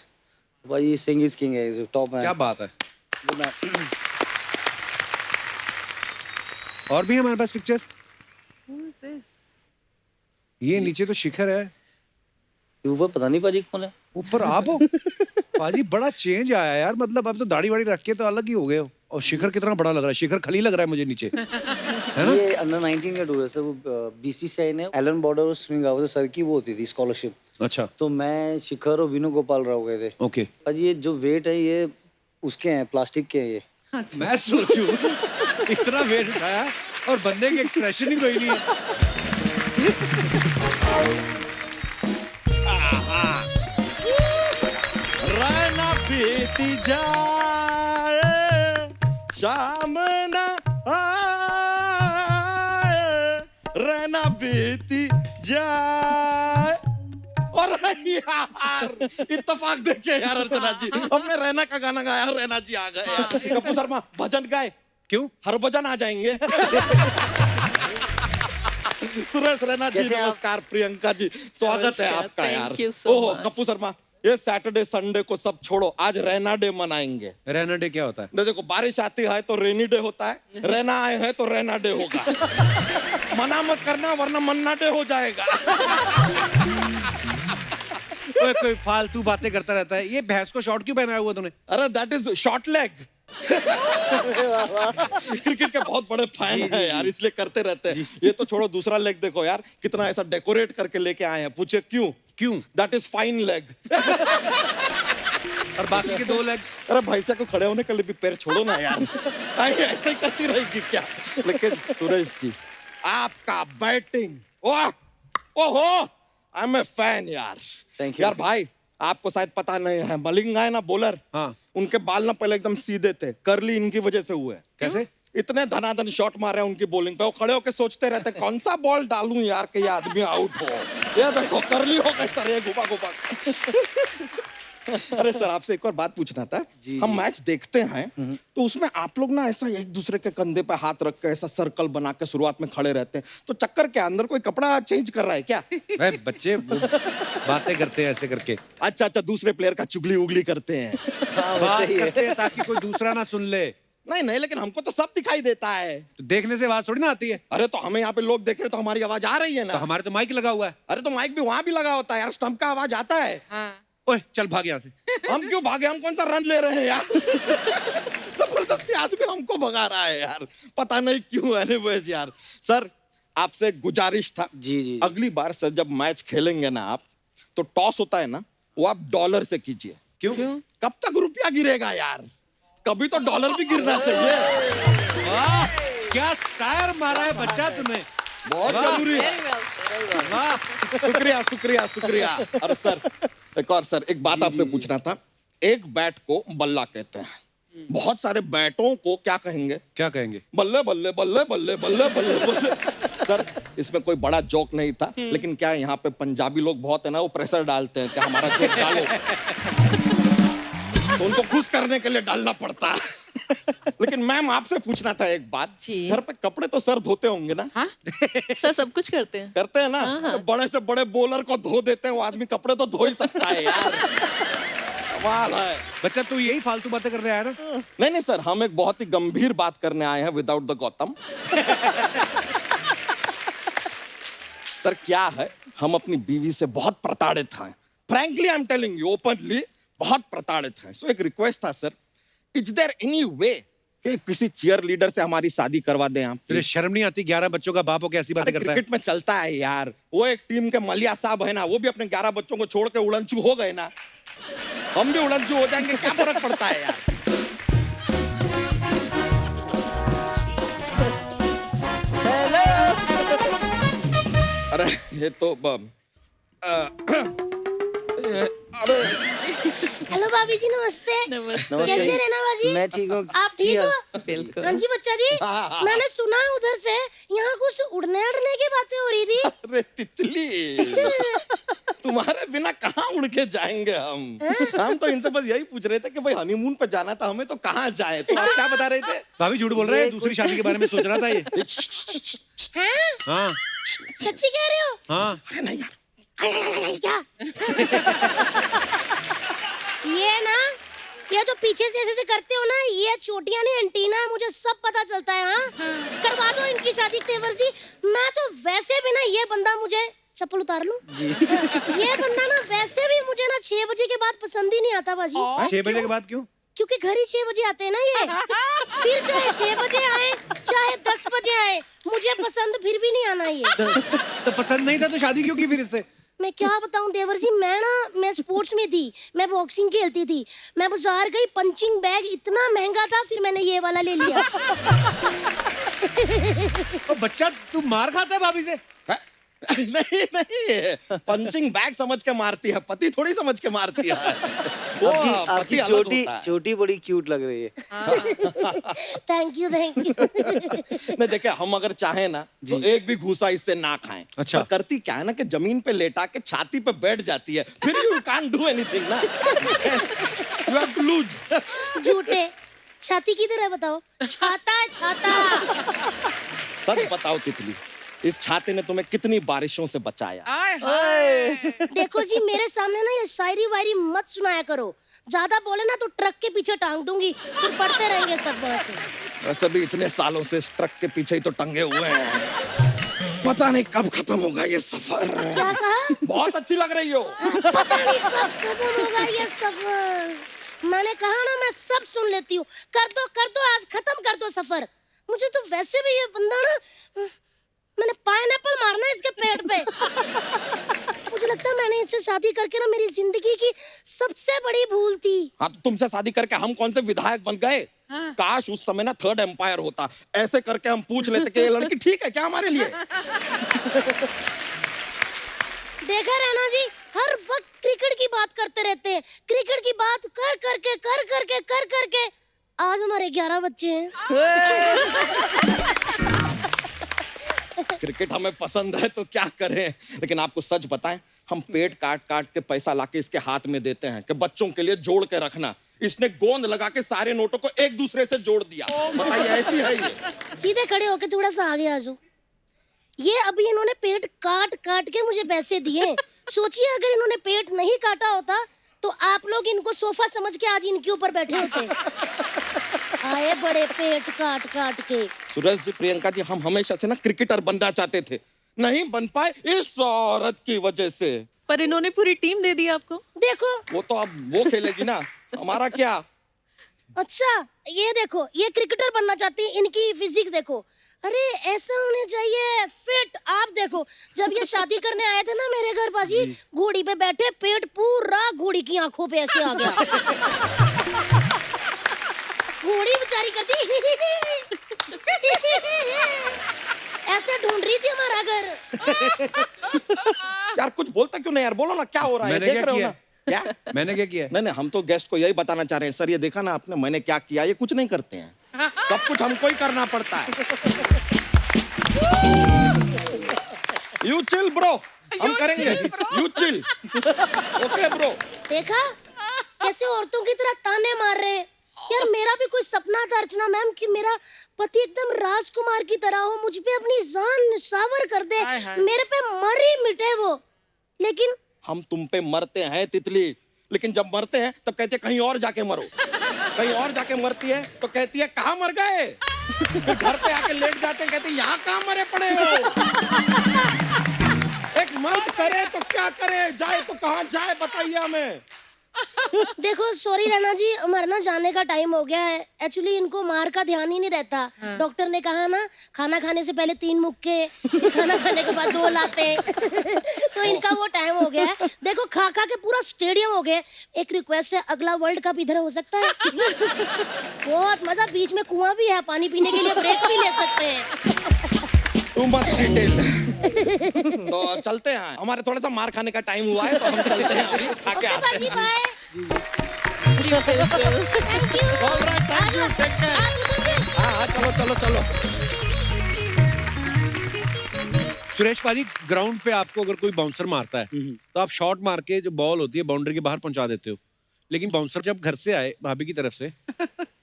[SPEAKER 2] भाई सिंह इज किंग है, टॉप है।
[SPEAKER 1] क्या बात है। और भी हमारे पास पिक्चर्स। ये नीचे तो शिखर है,
[SPEAKER 2] ऊपर पता नहीं पाजी कौन है।
[SPEAKER 1] ऊपर आप हो। पाजी बड़ा चेंज आया यार, मतलब अब तो दाढ़ी वाड़ी रख के तो अलग ही हो गए हो। और शिखर कितना बड़ा लग रहा है, शिखर खली लग रहा है मुझे नीचे, है ना?
[SPEAKER 2] ये अंडर 19 का टूर है सर। वो बीसीसीआई ने एलन बॉर्डर और स्विंग आवर सर की वो होती थी स्कॉलरशिप।
[SPEAKER 1] अच्छा,
[SPEAKER 2] तो मैं शिखर और विनू गोपाल राव गए थे।
[SPEAKER 1] ओके।
[SPEAKER 2] पाजी ये जो वेट है ये उसके हैं, प्लास्टिक के हैं ये।
[SPEAKER 1] मैं सोचूं इतना वेट उठाया और बंदे के एक्सप्रेशन ही कोई नहीं है।
[SPEAKER 6] रहना बीती जाए, शाम ना आए, रहना बीती जाए। और यार इत्तेफाक देखिए यार अर्चना जी, अब मैं रैना का गाना गाया, रैना जी आ गए यार। कपूर शर्मा भजन गाए,
[SPEAKER 1] क्यों?
[SPEAKER 6] हर भजन आ जाएंगे। सुरेश रैना जी
[SPEAKER 2] कैसे आप?
[SPEAKER 6] नमस्कार। प्रियंका जी स्वागत है
[SPEAKER 3] नमस्कार,
[SPEAKER 6] आपका
[SPEAKER 3] thank
[SPEAKER 6] यार।
[SPEAKER 3] you so
[SPEAKER 6] oh
[SPEAKER 3] much.
[SPEAKER 6] Kapoor Sharma, ये सैटरडे संडे को सब छोड़ो, आज रैना डे मनाएंगे।
[SPEAKER 1] रहना डे क्या होता है?
[SPEAKER 6] देखो बारिश आती है तो रेनी डे होता है, रहना आए हैं तो रहना डे होगा। मना मत करना वरना मन्ना डे हो जाएगा।
[SPEAKER 1] ओए, कोई फालतू बातें करता रहता है। ये भैंस को शॉर्ट क्यों पहनाया हुआ तूने?
[SPEAKER 6] अरे that is short leg. Cricket के बहुत बड़े फैन है यार, इसलिए करते रहते हैं। ये तो छोड़ो, दूसरा लेग देखो यार, कितना ऐसा डेकोरेट करके लेके आए हैं। पूछे क्यों?
[SPEAKER 1] क्यों?
[SPEAKER 6] That is fine leg.
[SPEAKER 1] और बाकी के 2 लेग?
[SPEAKER 6] अरे भैंसा को खड़े होने के लिए भी पैर छोड़ो ना यार। ऐसे ही करती रहेगी क्या? लेकिन सुरेश जी आपका बैटिंग, ओह ओहो, आई एम ए फैन यार।
[SPEAKER 2] Thank you.
[SPEAKER 6] यार भाई आपको शायद पता नहीं है, मलिंगा है ना बॉलर,
[SPEAKER 1] हाँ।
[SPEAKER 6] उनके बाल ना पहले एकदम सीधे थे, कर्ली इनकी वजह से हुए।
[SPEAKER 1] कैसे?
[SPEAKER 6] इतने धनाधन शॉट मारे हैं उनकी बॉलिंग पे, वो खड़े होकर सोचते रहते कौन सा बॉल डालूं यार कि ये आदमी आउट हो। ये देखो करली हो गए सर, ये घुमा घुमा। अरे सर आपसे एक और बात पूछना था। हम मैच देखते हैं तो उसमें आप लोग ना ऐसा एक दूसरे के कंधे पे हाथ रख के ऐसा सर्कल बना के शुरुआत में खड़े रहते हैं, तो चक्कर के अंदर कोई कपड़ा चेंज कर रहा है क्या?
[SPEAKER 1] भाई बच्चे वो बातें करते हैं ऐसे करके,
[SPEAKER 6] अच्छा अच्छा, दूसरे प्लेयर का चुगली उगली करते हैं।
[SPEAKER 1] बात करते हैं ताकि कोई दूसरा ना सुन ले।
[SPEAKER 6] नहीं नहीं, लेकिन हमको तो सब दिखाई देता है।
[SPEAKER 1] तो देखने से आवाज थोड़ी ना आती है।
[SPEAKER 6] अरे तो हमें यहाँ पे लोग देख रहे हैं तो हमारी आवाज आ रही है
[SPEAKER 1] तो
[SPEAKER 6] ना।
[SPEAKER 1] हमारे तो माइक लगा हुआ है।
[SPEAKER 6] अरे तो माइक भी वहां भी लगा होता है यार, स्टंप का आवाज आता है।
[SPEAKER 1] ओए चल भाग यहाँ से।
[SPEAKER 6] हम क्यों भागे, हम कौन सा रन ले रहे हैं यार? जबरदस्ती आदमी हमको भगा रहा है यार, पता नहीं क्यों। एनीवेज यार, सर आपसे एक गुजारिश था।
[SPEAKER 2] जी।
[SPEAKER 6] अगली बार सर जब मैच खेलेंगे ना आप, तो टॉस होता है ना, वो आप डॉलर से कीजिए।
[SPEAKER 1] क्यों?
[SPEAKER 6] कब तक रुपया गिरेगा यार, कभी तो डॉलर भी गिरना चाहिए।
[SPEAKER 1] वाह क्या स्टायर मारा है बच्चा तूने,
[SPEAKER 6] बहुत जरूरी है।
[SPEAKER 1] वाह।
[SPEAKER 6] शुक्रिया शुक्रिया शुक्रिया। अरे सर एक और सर, एक बात आपसे पूछना था। एक बैट को बल्ला कहते हैं, बहुत सारे बैटों को क्या कहेंगे?
[SPEAKER 1] क्या कहेंगे?
[SPEAKER 6] बल्ले बल्ले बल्ले बल्ले बल्ले बल्ले बल्ले। सर इसमें कोई बड़ा जोक नहीं था, लेकिन क्या यहाँ पे पंजाबी लोग बहुत है ना, वो प्रेशर डालते हैं कि हमारा जोक डालो, तो उनको खुश करने के लिए डालना पड़ता है। लेकिन मैम आपसे पूछना था एक बात, घर पे कपड़े तो सर धोते होंगे ना?
[SPEAKER 3] सर सब कुछ करते हैं।
[SPEAKER 6] करते हैं ना? तो बड़े से बड़े बॉलर को धो देते हैं, वो आदमी कपड़े तो धो ही सकता है यार। कमाल है।
[SPEAKER 1] बच्चा तू यही फालतू बातें करने आया ना?
[SPEAKER 6] नहीं नहीं सर, हम एक बहुत ही गंभीर बात करने आए हैं विदाउट द गौतम। सर क्या है, हम अपनी बीवी से बहुत प्रताड़ित हैं। Frankly I am telling you openly, बहुत प्रताड़ित हैं। सो एक रिक्वेस्ट था sir, is there any way कि किसी चीयर लीडर से हमारी शादी करवा दें आप?
[SPEAKER 1] तुझे शर्म नहीं आती? 11 बच्चों का बाप हो के ऐसी बातें करता है?
[SPEAKER 6] क्रिकेट में चलता है यार, वो एक टीम के मलिया साहब है ना, वो भी अपने 11 बच्चों को छोड़ के उड़नचू हो गए ना, हम भी उड़नचू हो जाएंगे, क्या फर्क पड़ता है यार? अरे ये तो अरे
[SPEAKER 7] हेलो भाभी जी, नमस्ते।
[SPEAKER 3] नमस्ते।
[SPEAKER 7] कैसे रहना बाजी?
[SPEAKER 2] मैं ठीक हूँ।
[SPEAKER 7] आप ठीक हो?
[SPEAKER 3] बिल्कुल।
[SPEAKER 7] हाँ जी बच्चा जी, मैंने सुना उधर से यहाँ कुछ उड़ने अड़ने की बातें हो रही थी।
[SPEAKER 6] अरे तितली, तुम्हारे बिना कहाँ उड़ के जाएंगे हम तो इनसे बस यही पूछ रहे थे कि भाई हनीमून पे जाना था हमें, तो कहाँ जाए? तो आप क्या बता रहे थे?
[SPEAKER 1] भाभी झूठ बोल रहे हैं, दूसरी शादी के बारे में सोच रहा था ये।
[SPEAKER 7] हाँ?
[SPEAKER 1] हाँ
[SPEAKER 7] सच्ची कह रहे हो?
[SPEAKER 1] हाँ।
[SPEAKER 6] अरे नहीं यार,
[SPEAKER 7] क्या? ये ना, ये जो पीछे से ऐसे करते हो ना, ये चोटियां नहीं एंटीना है, मुझे सब पता चलता है। हाँ, करवा दो इनकी शादी तेवर जी। मैं तो वैसे भी ना, ये बंदा मुझे, चप्पल उतार लूं? ये बंदा ना वैसे भी मुझे ना 6 बजे के बाद पसंद ही नहीं आता बाजी।
[SPEAKER 1] 6 बजे के बाद क्यों?
[SPEAKER 7] क्योंकि घर ही 6 बजे आते हैं ना ये। फिर चाहे 6 बजे आए चाहे 10 बजे आए, मुझे पसंद फिर भी नहीं आना ये।
[SPEAKER 1] तो पसंद नहीं था तो शादी क्यों की फिर इससे?
[SPEAKER 7] मैं क्या बताऊं देवर जी, मैं स्पोर्ट्स में थी, मैं बॉक्सिंग खेलती थी। मैं बाजार गई, पंचिंग बैग इतना महंगा था, फिर मैंने ये वाला ले लिया।
[SPEAKER 1] तो बच्चा तू मार खाता है भाभी से?
[SPEAKER 6] नहीं नहीं, पंचिंग बैग समझ के मारती है, पति थोड़ी समझ के मारती है। वो
[SPEAKER 2] आपकी
[SPEAKER 6] पति अलग
[SPEAKER 2] चोटी
[SPEAKER 6] होता है।
[SPEAKER 2] चोटी बड़ी क्यूट लग रही है।
[SPEAKER 7] Thank you thank you.
[SPEAKER 6] नहीं देखिए, हम अगर चाहें ना तो एक भी घूसा इससे ना खाएं।
[SPEAKER 1] अच्छा।
[SPEAKER 6] पर करती क्या है ना कि जमीन पे लेटा के छाती पे बैठ जाती है, फिर यू कांट डू एनीथिंग ना। You have to lose.
[SPEAKER 7] झूठे, छाती किधर है बताओ? छाता है छाता।
[SPEAKER 6] सच बताओ तितली, इस छाते ने तुम्हें कितनी बारिशों से बचाया?
[SPEAKER 7] देखो जी, मेरे सामने ना ये शायरी वायरी मत सुनाया करो, ज्यादा बोले ना तो ट्रक के पीछे टांग दूंगी, फिर पढ़ते रहेंगे सब वहाँ से।
[SPEAKER 6] वैसे भी इतने सालों से इस ट्रक के पीछे ही तो टंगे हुए हैं, पता नहीं कब खत्म होगा ये सफर।
[SPEAKER 7] क्या कहा?
[SPEAKER 6] बहुत अच्छी लग रही हो।
[SPEAKER 7] पता नहीं कब खत्म होगा ये सफर। मैंने कहा ना, मैं सब सुन लेती हूँ। कर दो आज खत्म कर दो सफर। मुझे तो वैसे भी ये बंदा ना, मैंने पाइनएप्पल मारना है इसके पेट पे। मुझे लगता है मैंने इससे शादी करके ना मेरी जिंदगी की सबसे बड़ी भूल थी।
[SPEAKER 6] हाँ, तो तुमसे शादी करके हम कौन से विधायक बन गए? काश उस समय ना थर्ड एम्पायर होता, ऐसे करके हम पूछ लेते कि ये लड़की ठीक है क्या हमारे लिए।
[SPEAKER 7] देखा रैना जी, हर वक्त क्रिकेट की बात करते रहते हैं। क्रिकेट की बात कर करके आज हमारे 11 बच्चे हैं।
[SPEAKER 6] क्रिकेट हमें पसंद है तो क्या करें, लेकिन आपको सच बताएं, हम पेट काट काट के पैसा लाके इसके हाथ में देते हैं कि बच्चों के लिए जोड़ के रखना। इसने गोंद लगा के सारे नोटों को एक दूसरे से जोड़ दिया। बताइए ऐसी है ये?
[SPEAKER 7] सीधे खड़े होके थोड़ा सा आगे आ जाओ। ये अभी इन्होंने पेट काट काट के मुझे पैसे दिए। सोचिए अगर इन्होंने पेट नहीं काटा होता तो आप लोग इनको सोफा समझ के आज इनके ऊपर बैठे होते। आए बड़े पेट काट काट के।
[SPEAKER 6] सुरेश जी, प्रियंका जी, हम हमेशा से ना क्रिकेटर बनना चाहते थे, नहीं बन पाए इस औरत की वजह से।
[SPEAKER 3] पर इन्होंने पूरी टीम दे दी आपको।
[SPEAKER 7] देखो
[SPEAKER 6] वो तो अब वो खेलेगी ना, हमारा क्या।
[SPEAKER 7] अच्छा ये देखो, ये क्रिकेटर बनना चाहती है, इनकी फिजिक देखो। अरे ऐसा होने चाहिए फिट। आप देखो जब ये शादी करने आए थे ना मेरे घर बाजी, घोड़ी पे बैठे, पेट पूरा घोड़ी की आंखों पे ऐसे आ गया। घोड़ी बेचारी करती ऐसे ढूंढ रही थी हमारा घर।
[SPEAKER 6] यार कुछ बोलता क्यों नहीं यार, बोलो ना क्या हो रहा है,
[SPEAKER 1] मैंने
[SPEAKER 6] देख
[SPEAKER 1] क्या
[SPEAKER 6] रहे हो
[SPEAKER 1] किया?
[SPEAKER 6] ना क्या।
[SPEAKER 1] मैंने क्या किया?
[SPEAKER 6] नहीं नहीं, हम तो गेस्ट को यही बताना चाह रहे हैं, सर ये देखा ना आपने मैंने क्या किया, ये कुछ नहीं करते हैं, सब कुछ हमको ही करना पड़ता है। यू चिल ब्रो, हम करेंगे। You chill, okay bro.
[SPEAKER 7] देखा कैसे औरतों की तरह ताने मार रहे हैं। यार मेरा भी कोई सपना था अर्चना मैम कि मेरा पति एकदम राजकुमार की तरह हो, मुझ पे अपनी जान निछावर कर दे, मेरे पे मर ही मिटे वो। लेकिन
[SPEAKER 6] हम तुम पे मरते हैं तितली, लेकिन जब मरते हैं तब कहते हैं कहीं और जाके मरो। कहीं और जाके मरती है तो कहती है कहाँ मर गए। फिर घर पे आके लेट जाते हैं, कहते हैं यहाँ कहाँ मरे पड़े हो। एक मर्द करे तो क्या करे, जाए तो कहाँ जाए, बताइए हमें।
[SPEAKER 7] देखो सॉरी रैना जी, हमारा ना जाने का टाइम हो गया है। एक्चुअली इनको मार का ध्यान ही नहीं रहता। डॉक्टर ने कहा ना खाना खाने से पहले 3 मुक्के, फिर खाना खाने के बाद 2 लाते। तो इनका वो टाइम हो गया है। देखो खा खा के पूरा स्टेडियम हो गया। एक रिक्वेस्ट है, अगला वर्ल्ड कप इधर हो सकता है। बहुत मजा, बीच में कुआं भी है, पानी पीने के लिए ब्रेक भी ले सकते हैं।
[SPEAKER 6] तू मत डिटेल। तो चलते हैं, हमारे थोड़ा सा मार खाने का टाइम हुआ है तो हम चलते हैं, अभी खा के आते
[SPEAKER 7] बाजी
[SPEAKER 6] हैं।
[SPEAKER 7] Bye. Thank you.
[SPEAKER 6] Alright, thank you, take care। हाँ चलो चलो चलो।
[SPEAKER 1] सुरेश पाजी, ग्राउंड पे आपको अगर कोई बाउंसर मारता है तो आप शॉट मार के जो बॉल होती है बाउंड्री के बाहर पहुंचा देते हो, लेकिन बाउंसर जब घर से आए भाभी की तरफ से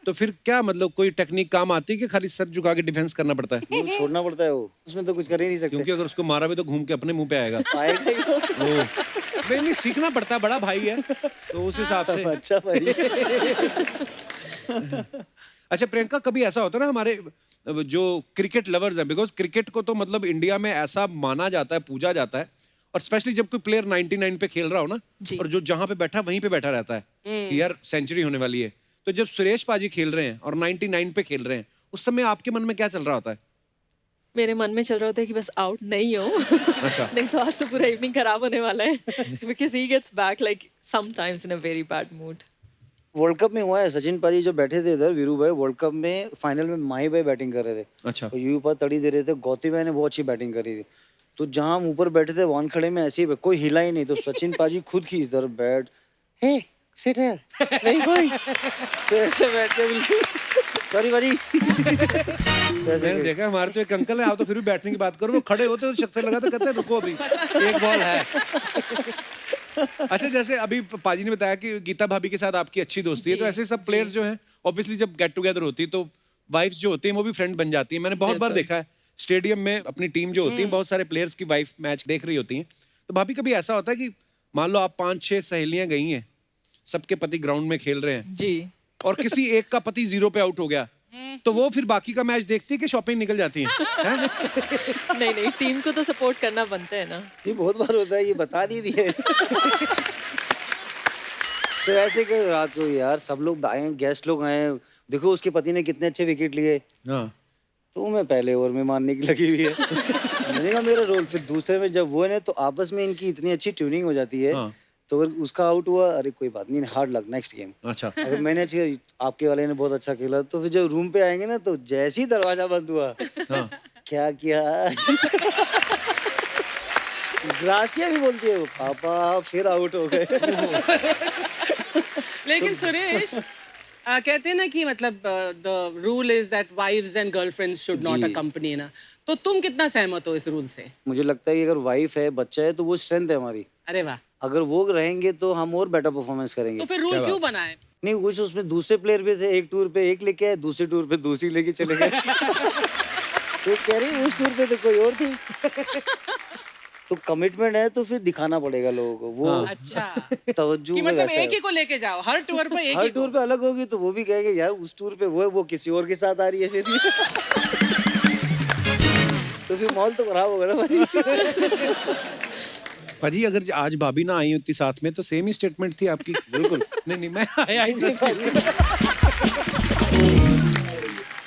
[SPEAKER 1] तो फिर क्या मतलब कोई टेक्निक काम आती है कि खाली सर झुका के डिफेंस करना पड़ता है?
[SPEAKER 2] वो छोड़ना पड़ता है, वो उसमें तो कुछ कर ही नहीं सकते।
[SPEAKER 1] क्योंकि अगर उसको मारा भी तो घूम के अपने मुंह पे आएगा।
[SPEAKER 2] आएगा ही तो।
[SPEAKER 1] ओ, नहीं सीखना पड़ता है, बड़ा भाई है तो उस हिसाब से।
[SPEAKER 2] अच्छा भाई।
[SPEAKER 1] अच्छा प्रियंका, कभी ऐसा होता है ना हमारे जो क्रिकेट लवर्स हैं, बिकॉज क्रिकेट को तो मतलब इंडिया में ऐसा माना जाता है, पूजा जाता है, और स्पेशली जब कोई प्लेयर 99 पे खेल रहा हो ना, और जो जहां पे बैठा वहीं पे बैठा रहता है, यार सेंचुरी होने वाली है, तो जब सुरेश पाजी खेल रहे हैं और 99 पे खेल रहे हैं, उस समय आपके मन में क्या चल रहा होता है?
[SPEAKER 3] मेरे मन में चल रहा होता है कि बस आउट नहीं हो।
[SPEAKER 1] अच्छा।
[SPEAKER 3] नहीं तो आज तो पूरा इवनिंग खराब होने वाला है। Because he gets back like sometimes in a very bad mood.
[SPEAKER 2] World cup में हुआ है, सचिन पाजी जो बैठे थे इधर, वीरू भाई वर्ल्ड कप में फाइनल में माही भाई बैटिंग कर रहे थे।
[SPEAKER 1] अच्छा।
[SPEAKER 2] तो यूपा तड़ी दे रहे थे, गौती भाई ने बहुत अच्छी बैटिंग करी थी। तो जहां हम ऊपर बैठे थे वानखड़े में ऐसे ही कोई हिला ही नहीं, तो सचिन पाजी खुद की इधर बैठ, हे सिट है नहीं कोई, तो ऐसे बैठे बिल्कुल सॉरी पाजी।
[SPEAKER 1] मैंने देखा हमारे तो एक अंकल है, आप तो फिर भी बैठने की बात करो, वो खड़े होते तो शख्स से लगा तो कहते हैं रुको अभी एक बॉल है। अच्छा, जैसे अभी पाजी ने बताया कि गीता भाभी के साथ आपकी अच्छी दोस्ती है, तो ऐसे सब प्लेयर्स जो हैं ऑब्वियसली जब गेट टुगेदर होती है तो वाइफ्स जो होती हैं वो भी फ्रेंड बन जाती हैं। मैंने बहुत बार देखा है स्टेडियम में अपनी टीम जो होती है, बहुत सारे प्लेयर्स की वाइफ मैच देख रही होती हैं। तो भाभी कभी ऐसा होता है कि मान लो आप 5-6 सहेलियां गई हैं, सबके पति ग्राउंड में खेल रहे हैं
[SPEAKER 3] जी,
[SPEAKER 1] और किसी एक का पति 0 पे आउट हो गया, तो वो फिर बाकी का मैच देखती है कि शॉपिंग निकल जाती है?
[SPEAKER 3] नहीं नहीं, टीम को तो सपोर्ट करना बनता है ना।
[SPEAKER 2] ये बहुत बार होता है, ये बता नहीं दिए। तो ऐसे कि रात को यार सब लोग आए, गेस्ट लोग आए, देखो उसके पति ने कितने अच्छे विकेट लिए,
[SPEAKER 1] हाँ।
[SPEAKER 2] तो मैं पहले ओवर में मारने की लगी हुई है। मैंने कहा मेरा रोल, फिर दूसरे में जब वो है ना तो आपस में इनकी इतनी अच्छी ट्यूनिंग हो जाती है।
[SPEAKER 1] हाँ।
[SPEAKER 2] तो अगर उसका आउट हुआ, अरे कोई बात नहीं, हार्ड लक नेक्स्ट गेम।
[SPEAKER 1] अच्छा।
[SPEAKER 2] अगर मैंने अच्छी, आपके वाले ने बहुत अच्छा खेला, तो फिर जब रूम पे आएंगे ना तो जैसे ही दरवाजा बंद हुआ,
[SPEAKER 1] हाँ।
[SPEAKER 2] क्या किया। ग्रासिया भी बोलती है पापा फिर आउट हो गए।
[SPEAKER 4] लेकिन सुरेश, कहते हैं ना कि मतलब the rule is that wives and girlfriends should not
[SPEAKER 2] जी।
[SPEAKER 4] अकम्पनी ना, तो तुम कितना सहमत हो इस रूल से?
[SPEAKER 2] मुझे लगता है कि अगर वाइफ है, बच्चा है, तो वो स्ट्रेंथ है हमारी।
[SPEAKER 4] अरे वाह,
[SPEAKER 2] अगर वो रहेंगे तो हम और बेटर परफॉर्मेंस करेंगे।
[SPEAKER 4] तो फिर रूल क्यों बनाए?
[SPEAKER 2] नहीं, कुछ उसमें दूसरे प्लेयर भी थे, एक टूर पे एक लेके आए, दूसरे टूर पे दूसरी लेके चले गए। तो कह रही उस टूर पे तो कोई और थी। तो कमिटमेंट है तो फिर दिखाना पड़ेगा लोगों को, वो
[SPEAKER 4] अच्छा,
[SPEAKER 2] तवज्जो
[SPEAKER 4] कि
[SPEAKER 2] में
[SPEAKER 4] मतलब
[SPEAKER 2] वैसा
[SPEAKER 4] एक
[SPEAKER 2] है।
[SPEAKER 4] ही को लेके जाओ हर टूर पे, एक
[SPEAKER 2] हर
[SPEAKER 4] ही
[SPEAKER 2] टूर
[SPEAKER 4] को।
[SPEAKER 2] पे अलग होगी तो वो भी कहेंगे यार उस टूर पे वो है, वो किसी और के साथ आ रही है फिर। तो फिर माहौल तो खराब होगा ना भाई।
[SPEAKER 1] भाजी अगर आज भाभी ना आई होती साथ में तो सेम ही स्टेटमेंट थी आपकी।
[SPEAKER 2] बिल्कुल।
[SPEAKER 1] नहीं मैं आया ही just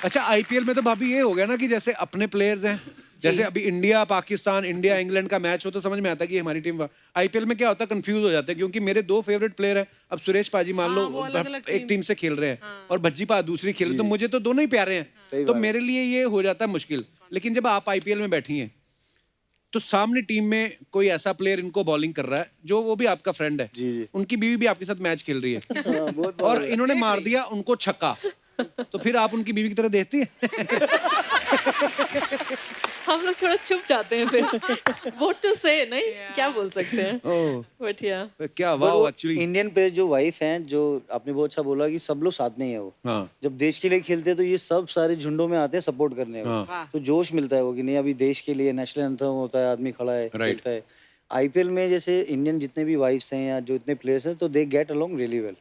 [SPEAKER 1] अच्छा आईपीएल में तो भाभी ये हो गया ना कि जैसे अपने प्लेयर्स हैं, जैसे अभी इंडिया पाकिस्तान, इंडिया इंग्लैंड का मैच हो तो समझ में आता है कि हमारी टीम। आईपीएल में क्या होता है, कंफ्यूज हो जाते हैं क्योंकि मेरे 2 फेवरेट प्लेयर हैं। अब सुरेश पाजी मान लो
[SPEAKER 4] वो अलग-अलग
[SPEAKER 1] एक टीम से खेल रहे हैं और भज्जी पा दूसरी खेल रहे, तो मुझे तो दोनों ही प्यारे हैं,
[SPEAKER 2] सही
[SPEAKER 1] तो
[SPEAKER 2] बात है।
[SPEAKER 1] मेरे लिए ये हो जाता है मुश्किल। लेकिन जब आप आईपीएल में बैठी हैं तो सामने टीम में कोई ऐसा प्लेयर इनको बॉलिंग कर रहा है जो वो भी आपका फ्रेंड है,
[SPEAKER 2] जी, जी।
[SPEAKER 1] उनकी बीवी भी आपके साथ मैच खेल रही है
[SPEAKER 2] हाँ, बहुत
[SPEAKER 1] और इन्होंने मार दिया उनको छक्का, तो फिर आप उनकी बीवी की तरह देखती हैं?
[SPEAKER 3] हम लोग थोड़ा चुप जाते हैं फिर। व्हाट टू से, नहीं क्या बोल सकते हैं,
[SPEAKER 1] ओह,
[SPEAKER 3] बट या
[SPEAKER 1] क्या
[SPEAKER 2] पर
[SPEAKER 1] वाह
[SPEAKER 2] वो
[SPEAKER 1] एक्चुअली।
[SPEAKER 2] इंडियन प्लेयर जो वाइफ हैं, जो आपने बहुत अच्छा बोला कि सब लोग साथ में ही है वो।
[SPEAKER 1] हाँ
[SPEAKER 2] जब देश के लिए खेलते हैं तो ये सब सारे झुंडों में आते हैं सपोर्ट करने
[SPEAKER 1] हाँ।
[SPEAKER 2] को। तो जोश मिलता है वो कि नहीं अभी देश के लिए नेशनल एंथम होता है, आदमी खड़ा है,
[SPEAKER 1] Right.
[SPEAKER 2] खेलता है। आईपीएल में जैसे इंडियन जितने भी वाइफ्स हैं या जो इतने प्लेयर्स हैं तो they get along really well.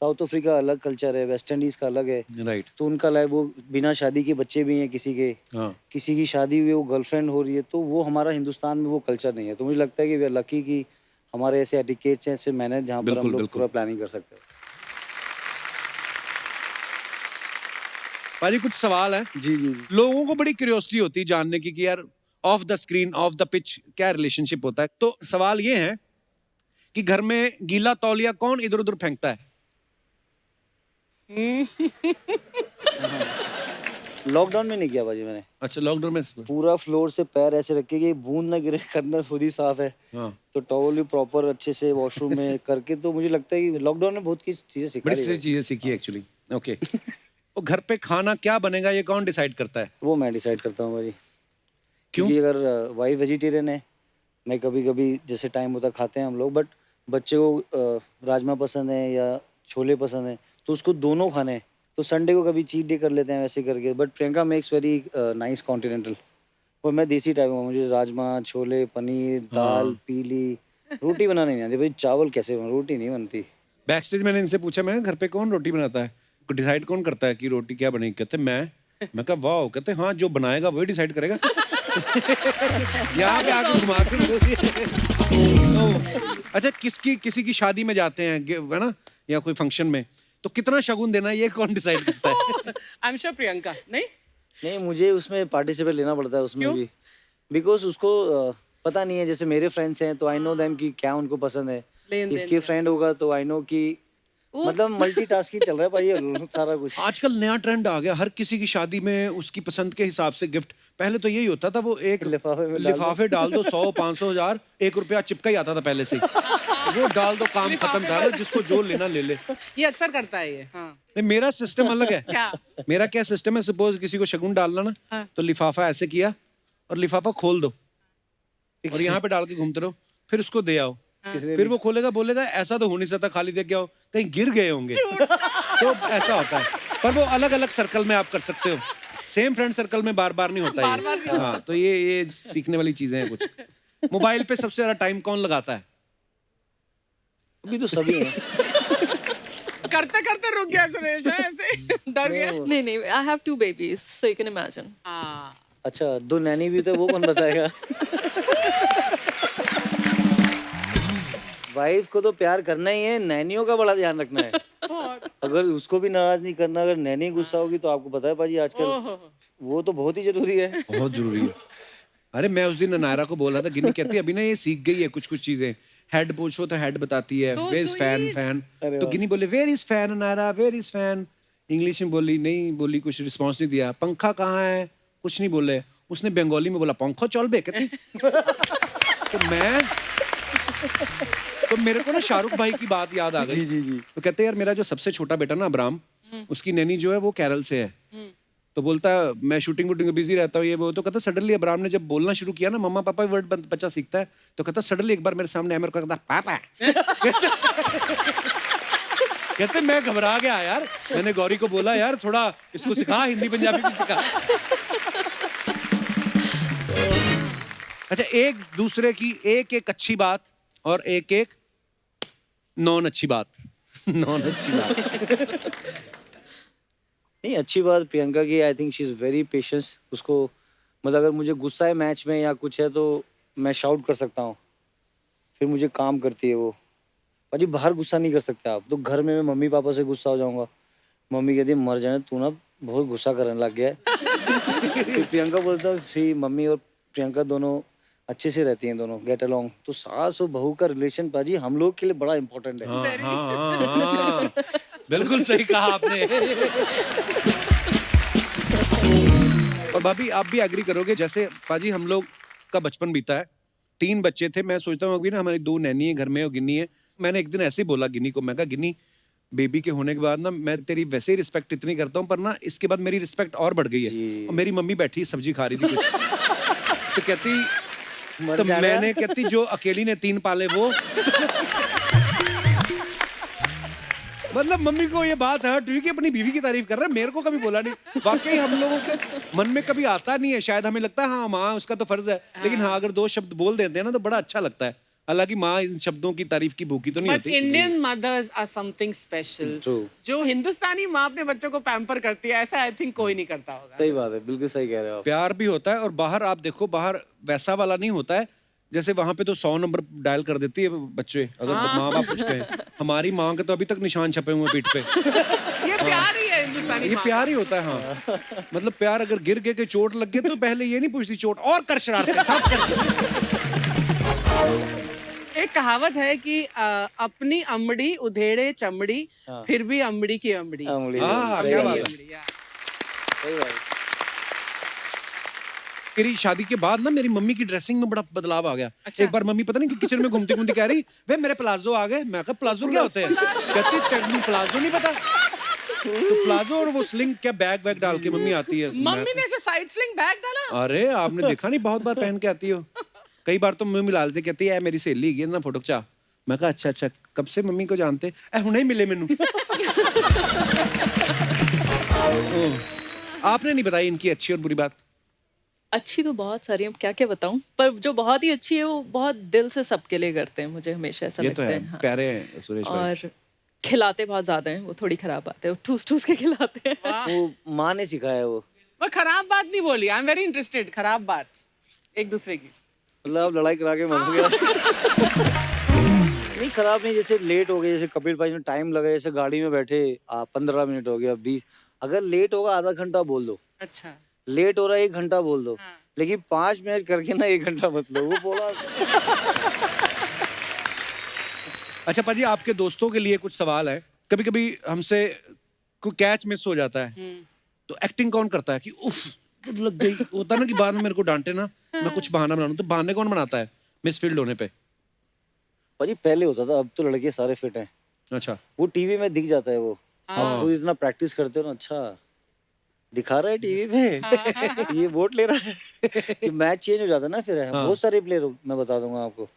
[SPEAKER 2] South Africa अलग कल्चर है, वेस्ट इंडीज का अलग है,
[SPEAKER 1] राइट।
[SPEAKER 2] तो उनका लाइफ वो बिना शादी के बच्चे भी हैं किसी के,
[SPEAKER 1] हाँ
[SPEAKER 2] किसी की शादी हुई है वो गर्लफ्रेंड हो रही है, तो वो हमारा हिंदुस्तान में वो कल्चर नहीं है। तो मुझे लगता है कि वी आर लकी कि हमारे ऐसे एटिकेट्स हैं, ऐसे मैनेज जहाँ पर
[SPEAKER 1] बिल्कुल,
[SPEAKER 2] हम लोग
[SPEAKER 1] बिल्कुल।
[SPEAKER 2] पूरा प्लानिंग कर सकते हैं।
[SPEAKER 1] भाजी कुछ सवाल है,
[SPEAKER 2] जी जी
[SPEAKER 1] लोगों को बड़ी क्यूरियोसिटी होती है जानने की कि यार of the screen of the pitch क्या रिलेशनशिप होता है। तो सवाल ये है कि घर में गीला तौलिया कौन इधर उधर फेंकता है?
[SPEAKER 2] लॉकडाउन में नहीं किया भाजी मैंने,
[SPEAKER 1] अच्छा लॉकडाउन में।
[SPEAKER 2] पूरा फ्लोर से पैर ऐसे रख के कि बूंद ना गिरे, करना खुद ही साफ है,
[SPEAKER 1] हाँ
[SPEAKER 2] तो टॉवल भी प्रॉपर अच्छे से वॉशरूम में करके। तो मुझे लगता है कि लॉकडाउन में बहुत की चीजें सिखा
[SPEAKER 1] बड़ी
[SPEAKER 2] रही
[SPEAKER 1] सारी
[SPEAKER 2] है।
[SPEAKER 1] चीजें सीखी एक्चुअली। ओके तो घर पे खाना क्या बनेगा ये कौन डिसाइड करता है?
[SPEAKER 2] वो मैं डिसाइड करता हूँ भाजी,
[SPEAKER 1] क्यों?
[SPEAKER 2] क्योंकि अगर वाइफ वेजिटेरियन है, मैं कभी कभी जैसे टाइम होता खाते हैं हम लोग, बट बच्चे को राजमा पसंद है या छोले पसंद है तो उसको दोनों खाने हैं, तो संडे को कभी चीट डे कर लेते हैं वैसे करके। But Priyanka makes very nice continental, और मैं देसी टाइप हूँ, मुझे राजमा छोले पनीर दाल पीली, रोटी बनानी नहीं आती भाई। चावल कैसे बना, रोटी नहीं बनती।
[SPEAKER 1] बैक स्टेज मैंने इनसे पूछा, मैं घर पे कौन रोटी बनाता है, डिसाइड कौन करता है कि रोटी क्या बनेगी? कहते मैं कहा वाह, कहते हाँ जो बनाएगा वही डिसाइड करेगा। यहाँ पे आके घुमा कर बोल दिया। तो, अच्छा किसी की शादी में जाते हैं है ना, या कोई फंक्शन में, तो कितना शगुन देना है ये कौन डिसाइड करता है?
[SPEAKER 4] I am sure Priyanka. नहीं,
[SPEAKER 2] नहीं, मुझे उसमें पार्टिसिपेट लेना पड़ता है उसमें भी, बिकॉज उसको पता नहीं है। जैसे मेरे फ्रेंड्स हैं तो आई नो देम कि क्या उनको पसंद है,
[SPEAKER 4] लेन-देन
[SPEAKER 2] इसके फ्रेंड होगा तो आई नो कि मतलब मल्टीटास्किंग चल रहा है भाई ये सारा कुछ।
[SPEAKER 1] आजकल नया ट्रेंड आ गया, हर किसी की शादी में उसकी पसंद के हिसाब से गिफ्ट। पहले तो यही होता था, वो एक लिफाफे डाल दो 100 500 1000 1 रुपया चिपका ही आता था पहले से ही। वो डाल दो, काम खत्म था, जिसको जो लेना ले ले।
[SPEAKER 4] ये अक्सर करता है ये। हाँ,
[SPEAKER 1] नहीं मेरा सिस्टम अलग है।
[SPEAKER 4] क्या?
[SPEAKER 1] मेरा क्या सिस्टम है, सपोज किसी को शगुन डालना ना,
[SPEAKER 4] हाँ।
[SPEAKER 1] तो लिफाफा ऐसे किया और लिफाफा खोल दो और यहाँ पे डाल के घूमते रहो, फिर उसको दे आओ। फिर वो खोलेगा, बोलेगा ऐसा तो हो नहीं सकता, खाली दे के आओ, कहीं गिर गए होंगे। तो ऐसा होता है, पर वो अलग अलग सर्कल में आप कर सकते हो, सेम फ्रेंड सर्कल में बार बार नहीं होता
[SPEAKER 4] बार-बार नहीं
[SPEAKER 1] ये। हाँ, तो ये सीखने वाली चीजें हैं कुछ। मोबाइल पे सबसे ज्यादा टाइम कौन लगाता है?
[SPEAKER 2] अभी तो सभी हैं।
[SPEAKER 4] करते करते रुक गया सुरेश, है ऐसे डर गया।
[SPEAKER 3] नहीं, I have 2 babies so you can imagine.
[SPEAKER 4] हाँ,
[SPEAKER 2] अच्छा 2 नैनी भी तो वो कौन बताएगा? वाइफ को तो प्यार करना ही है, नैनियों का बड़ा ध्यान रखना है। अगर उसको भी नाराज नहीं करना, अगर नैनी गुस्सा होगी तो आपको पता है पाजी आजकल वो तो बहुत ही जरूरी है।
[SPEAKER 1] बहुत जरूरी है। अरे मैं उस दिन नायरा को बोला था, गिन्नी कहती है अभी ना ये सीख गई है कुछ चीजें। हेड पूछो तो हेड बताती है,
[SPEAKER 4] So
[SPEAKER 1] where is fan fan, तो गिन्नी बोले where is fan Naira, where is fan. English में बोली, नहीं बोली, कुछ रिस्पॉन्स नहीं दिया। पंखा कहाँ है, कुछ नहीं बोले। उसने बंगाली में बोला पंखो चल बे, कहती। तो मेरे को ना शाहरुख भाई की बात याद आ गई।
[SPEAKER 2] जी जी जी।
[SPEAKER 1] तो कहते यार मेरा जो सबसे छोटा बेटा ना अब्राम, उसकी नैनी जो है वो केरल से है। तो बोलता है मैं शूटिंग वूटिंग में बिजी रहता हूँ ये वो। तो कहता सडनली अब्राम ने जब बोलना शुरू किया ना, मम्मा पापा वर्ड बच्चा सीखता है, तो कहता सडनली एक बार मेरे सामने आया, मेरे को कहता पापा। कहते मैं घबरा गया यार। मैंने गौरी को बोला यार थोड़ा इसको सिखा, हिंदी पंजाबी भी सिखा। अच्छा, एक दूसरे की एक अच्छी बात और एक नॉन अच्छी बात। नॉन अच्छी बात
[SPEAKER 2] नहीं, अच्छी बात प्रियंका की, I think she is very patience. उसको मतलब अगर मुझे गुस्सा है मैच में या कुछ है तो मैं शाउट कर सकता हूँ, फिर मुझे काम करती है वो। भाजी बाहर गुस्सा नहीं कर सकते आप, तो घर में मैं मम्मी पापा से गुस्सा हो जाऊंगा। मम्मी कहती है मर जाने तू ना, बहुत गुस्सा करने लग गया है। फिर प्रियंका बोलता है, फिर मम्मी और प्रियंका दोनों अच्छे से रहती हैं, दोनों गेट अलोंग। तो सास और बहू का रिलेशन पाजी हम लोग के लिए बड़ा इंपॉर्टेंट है।
[SPEAKER 1] हाँ, बिल्कुल सही कहा आपने। और भाभी आप भी एग्री करोगे, जैसे पाजी हम लोग का बचपन बीता है, 3 बच्चे थे। मैं सोचता हूँ अभी ना हमारी 2 नैनी है घर में और गिन्नी है। मैंने एक दिन ऐसे ही बोला गिन्नी को, मैं कहा गिन्नी बेबी के होने के बाद ना मैं तेरी वैसे ही रिस्पेक्ट इतनी करता हूँ, पर ना इसके बाद मेरी रिस्पेक्ट और बढ़ गई है।
[SPEAKER 2] जी।
[SPEAKER 1] और मेरी मम्मी बैठी सब्जी खा रही थी कुछ, तो कहती
[SPEAKER 2] मर
[SPEAKER 1] तो
[SPEAKER 2] जाना।
[SPEAKER 1] मैंने कहती जो अकेली ने 3 पाले वो। मतलब मम्मी को ये बात हर्ट हुई कि अपनी बीवी की तारीफ कर रहा है, मेरे को कभी बोला नहीं। वाकई हम लोगों के मन में कभी आता नहीं है, शायद हमें लगता है हाँ माँ उसका तो फर्ज है, लेकिन हाँ अगर 2 शब्द बोल देते हैं ना तो बड़ा अच्छा लगता है। हालांकि माँ इन शब्दों की तारीफ की भूखी तो नहीं
[SPEAKER 4] बट
[SPEAKER 1] होती।
[SPEAKER 4] Indian mothers are something special.
[SPEAKER 2] True.
[SPEAKER 4] जो हिंदुस्तानी माँ अपने बच्चों को पैम्पर करती है, ऐसा आई थिंक कोई नहीं करता होगा।
[SPEAKER 2] सही बात है, बिल्कुल सही कह रहे हो आप।
[SPEAKER 1] प्यार भी होता है, और बाहर आप देखो, बाहर वैसा वाला नहीं होता है। जैसे वहां पे तो 100 नंबर डायल कर देती है बच्चे, अगर माँ बाप कुछ कहें। हमारी माँ के तो अभी तक निशान छपे हुए हैं पीठ पे।
[SPEAKER 4] ये प्यार ही है हिंदुस्तानी
[SPEAKER 1] ये
[SPEAKER 4] माँ
[SPEAKER 1] प्यार ही होता है। हाँ, मतलब प्यार अगर गिर के चोट लग गई तो पहले ये नहीं पूछती चोट और कर शरारतें ठप कर।
[SPEAKER 4] एक कहावत है कि अपनी अमड़ी उधेड़े चमड़ी,
[SPEAKER 2] हाँ।
[SPEAKER 4] फिर भी अमड़ी की अमड़ी।
[SPEAKER 2] अमली
[SPEAKER 1] हाँ,
[SPEAKER 2] सही
[SPEAKER 1] क्या
[SPEAKER 2] बात
[SPEAKER 1] बात
[SPEAKER 2] है,
[SPEAKER 1] है।
[SPEAKER 4] अमड़ी, yeah।
[SPEAKER 2] सही बात है।
[SPEAKER 1] मेरी शादी के बाद ना मेरी मम्मी की ड्रेसिंग में बड़ा बदलाव आ गया। एक बार मम्मी पता नहीं कि किचन में घूमती घूमती कह रही वे मेरे प्लाजो आ गए। मैं कहा प्लाजो क्या होते हैं? कहती तेरे प्लाजो नहीं पता? तो प्लाजो और वो स्लिंग क्या बैग वैग डाल के मम्मी आती है।
[SPEAKER 4] मम्मी ने ऐसे साइड स्लिंग बैग डाला।
[SPEAKER 1] अरे आपने देखा नहीं, बहुत बार पहन के आती हो। कई बार तो मम्मी मिला लेते, कहती है मेरी सहेली है ना फोटो खिंचा। मैं कहा अच्छा कब से मम्मी को जानते? हुणे ही मिले मैनू। आपने नहीं बताई इनकी अच्छी और बुरी बात?
[SPEAKER 3] अच्छी तो बहुत सारी है, क्या क्या बताऊं, पर जो बहुत ही अच्छी है वो बहुत दिल से सबके लिए करते हैं, मुझे हमेशा ऐसा
[SPEAKER 1] ये तो
[SPEAKER 3] लगता
[SPEAKER 1] है,
[SPEAKER 3] है। हाँ।
[SPEAKER 1] प्यारे हैं सुरेश भाई।
[SPEAKER 3] और खिलाते बहुत ज्यादा हैं, वो थोड़ी खराब बात है, वो ठूस ठूस के खिलाते हैं।
[SPEAKER 2] वो माँ ने सिखाया वो।
[SPEAKER 4] वो खराब बात नहीं बोली, आई एम वेरी इंटरेस्टेड। खराब बात एक दूसरे की।
[SPEAKER 2] मतलब आप लड़ाई करा के मर गया। नहीं खराब नहीं, जैसे लेट हो गए, जैसे कपिल भाई ने टाइम लगा, जैसे गाड़ी में बैठे 15 मिनट हो गया 20, अगर लेट होगा आधा घंटा बोल दो,
[SPEAKER 4] अच्छा।
[SPEAKER 2] लेट हो रहा है 1 घंटा बोल दो,
[SPEAKER 4] हाँ।
[SPEAKER 2] लेकिन 5 मिनट करके ना 1 घंटा मत लो। वो बोला।
[SPEAKER 1] अच्छा पाजी, आपके दोस्तों के लिए कुछ सवाल है। कभी कभी हमसे कोई कैच मिस हो जाता है तो एक्टिंग कौन करता है कि उफ लग गई, होता ना कि बाद में मेरे को डांटे ना, मैं कुछ बहाना बनाऊं, तो बहाने कौन बनाता है मिस फील्ड होने पे?
[SPEAKER 2] भाजी पहले होता था, अब तो लड़के सारे फिट हैं।
[SPEAKER 1] अच्छा,
[SPEAKER 2] वो टीवी में दिख जाता है वो।
[SPEAKER 4] हाँ।
[SPEAKER 2] आप खुद इतना प्रैक्टिस करते हो ना, अच्छा दिखा रहा है टीवी पे। ये वोट ले रहा है। कि मैच चेंज हो जाता है ना फिर।
[SPEAKER 1] हाँ।
[SPEAKER 2] बहुत सारे प्लेयर मैं बता दूंगा आपको,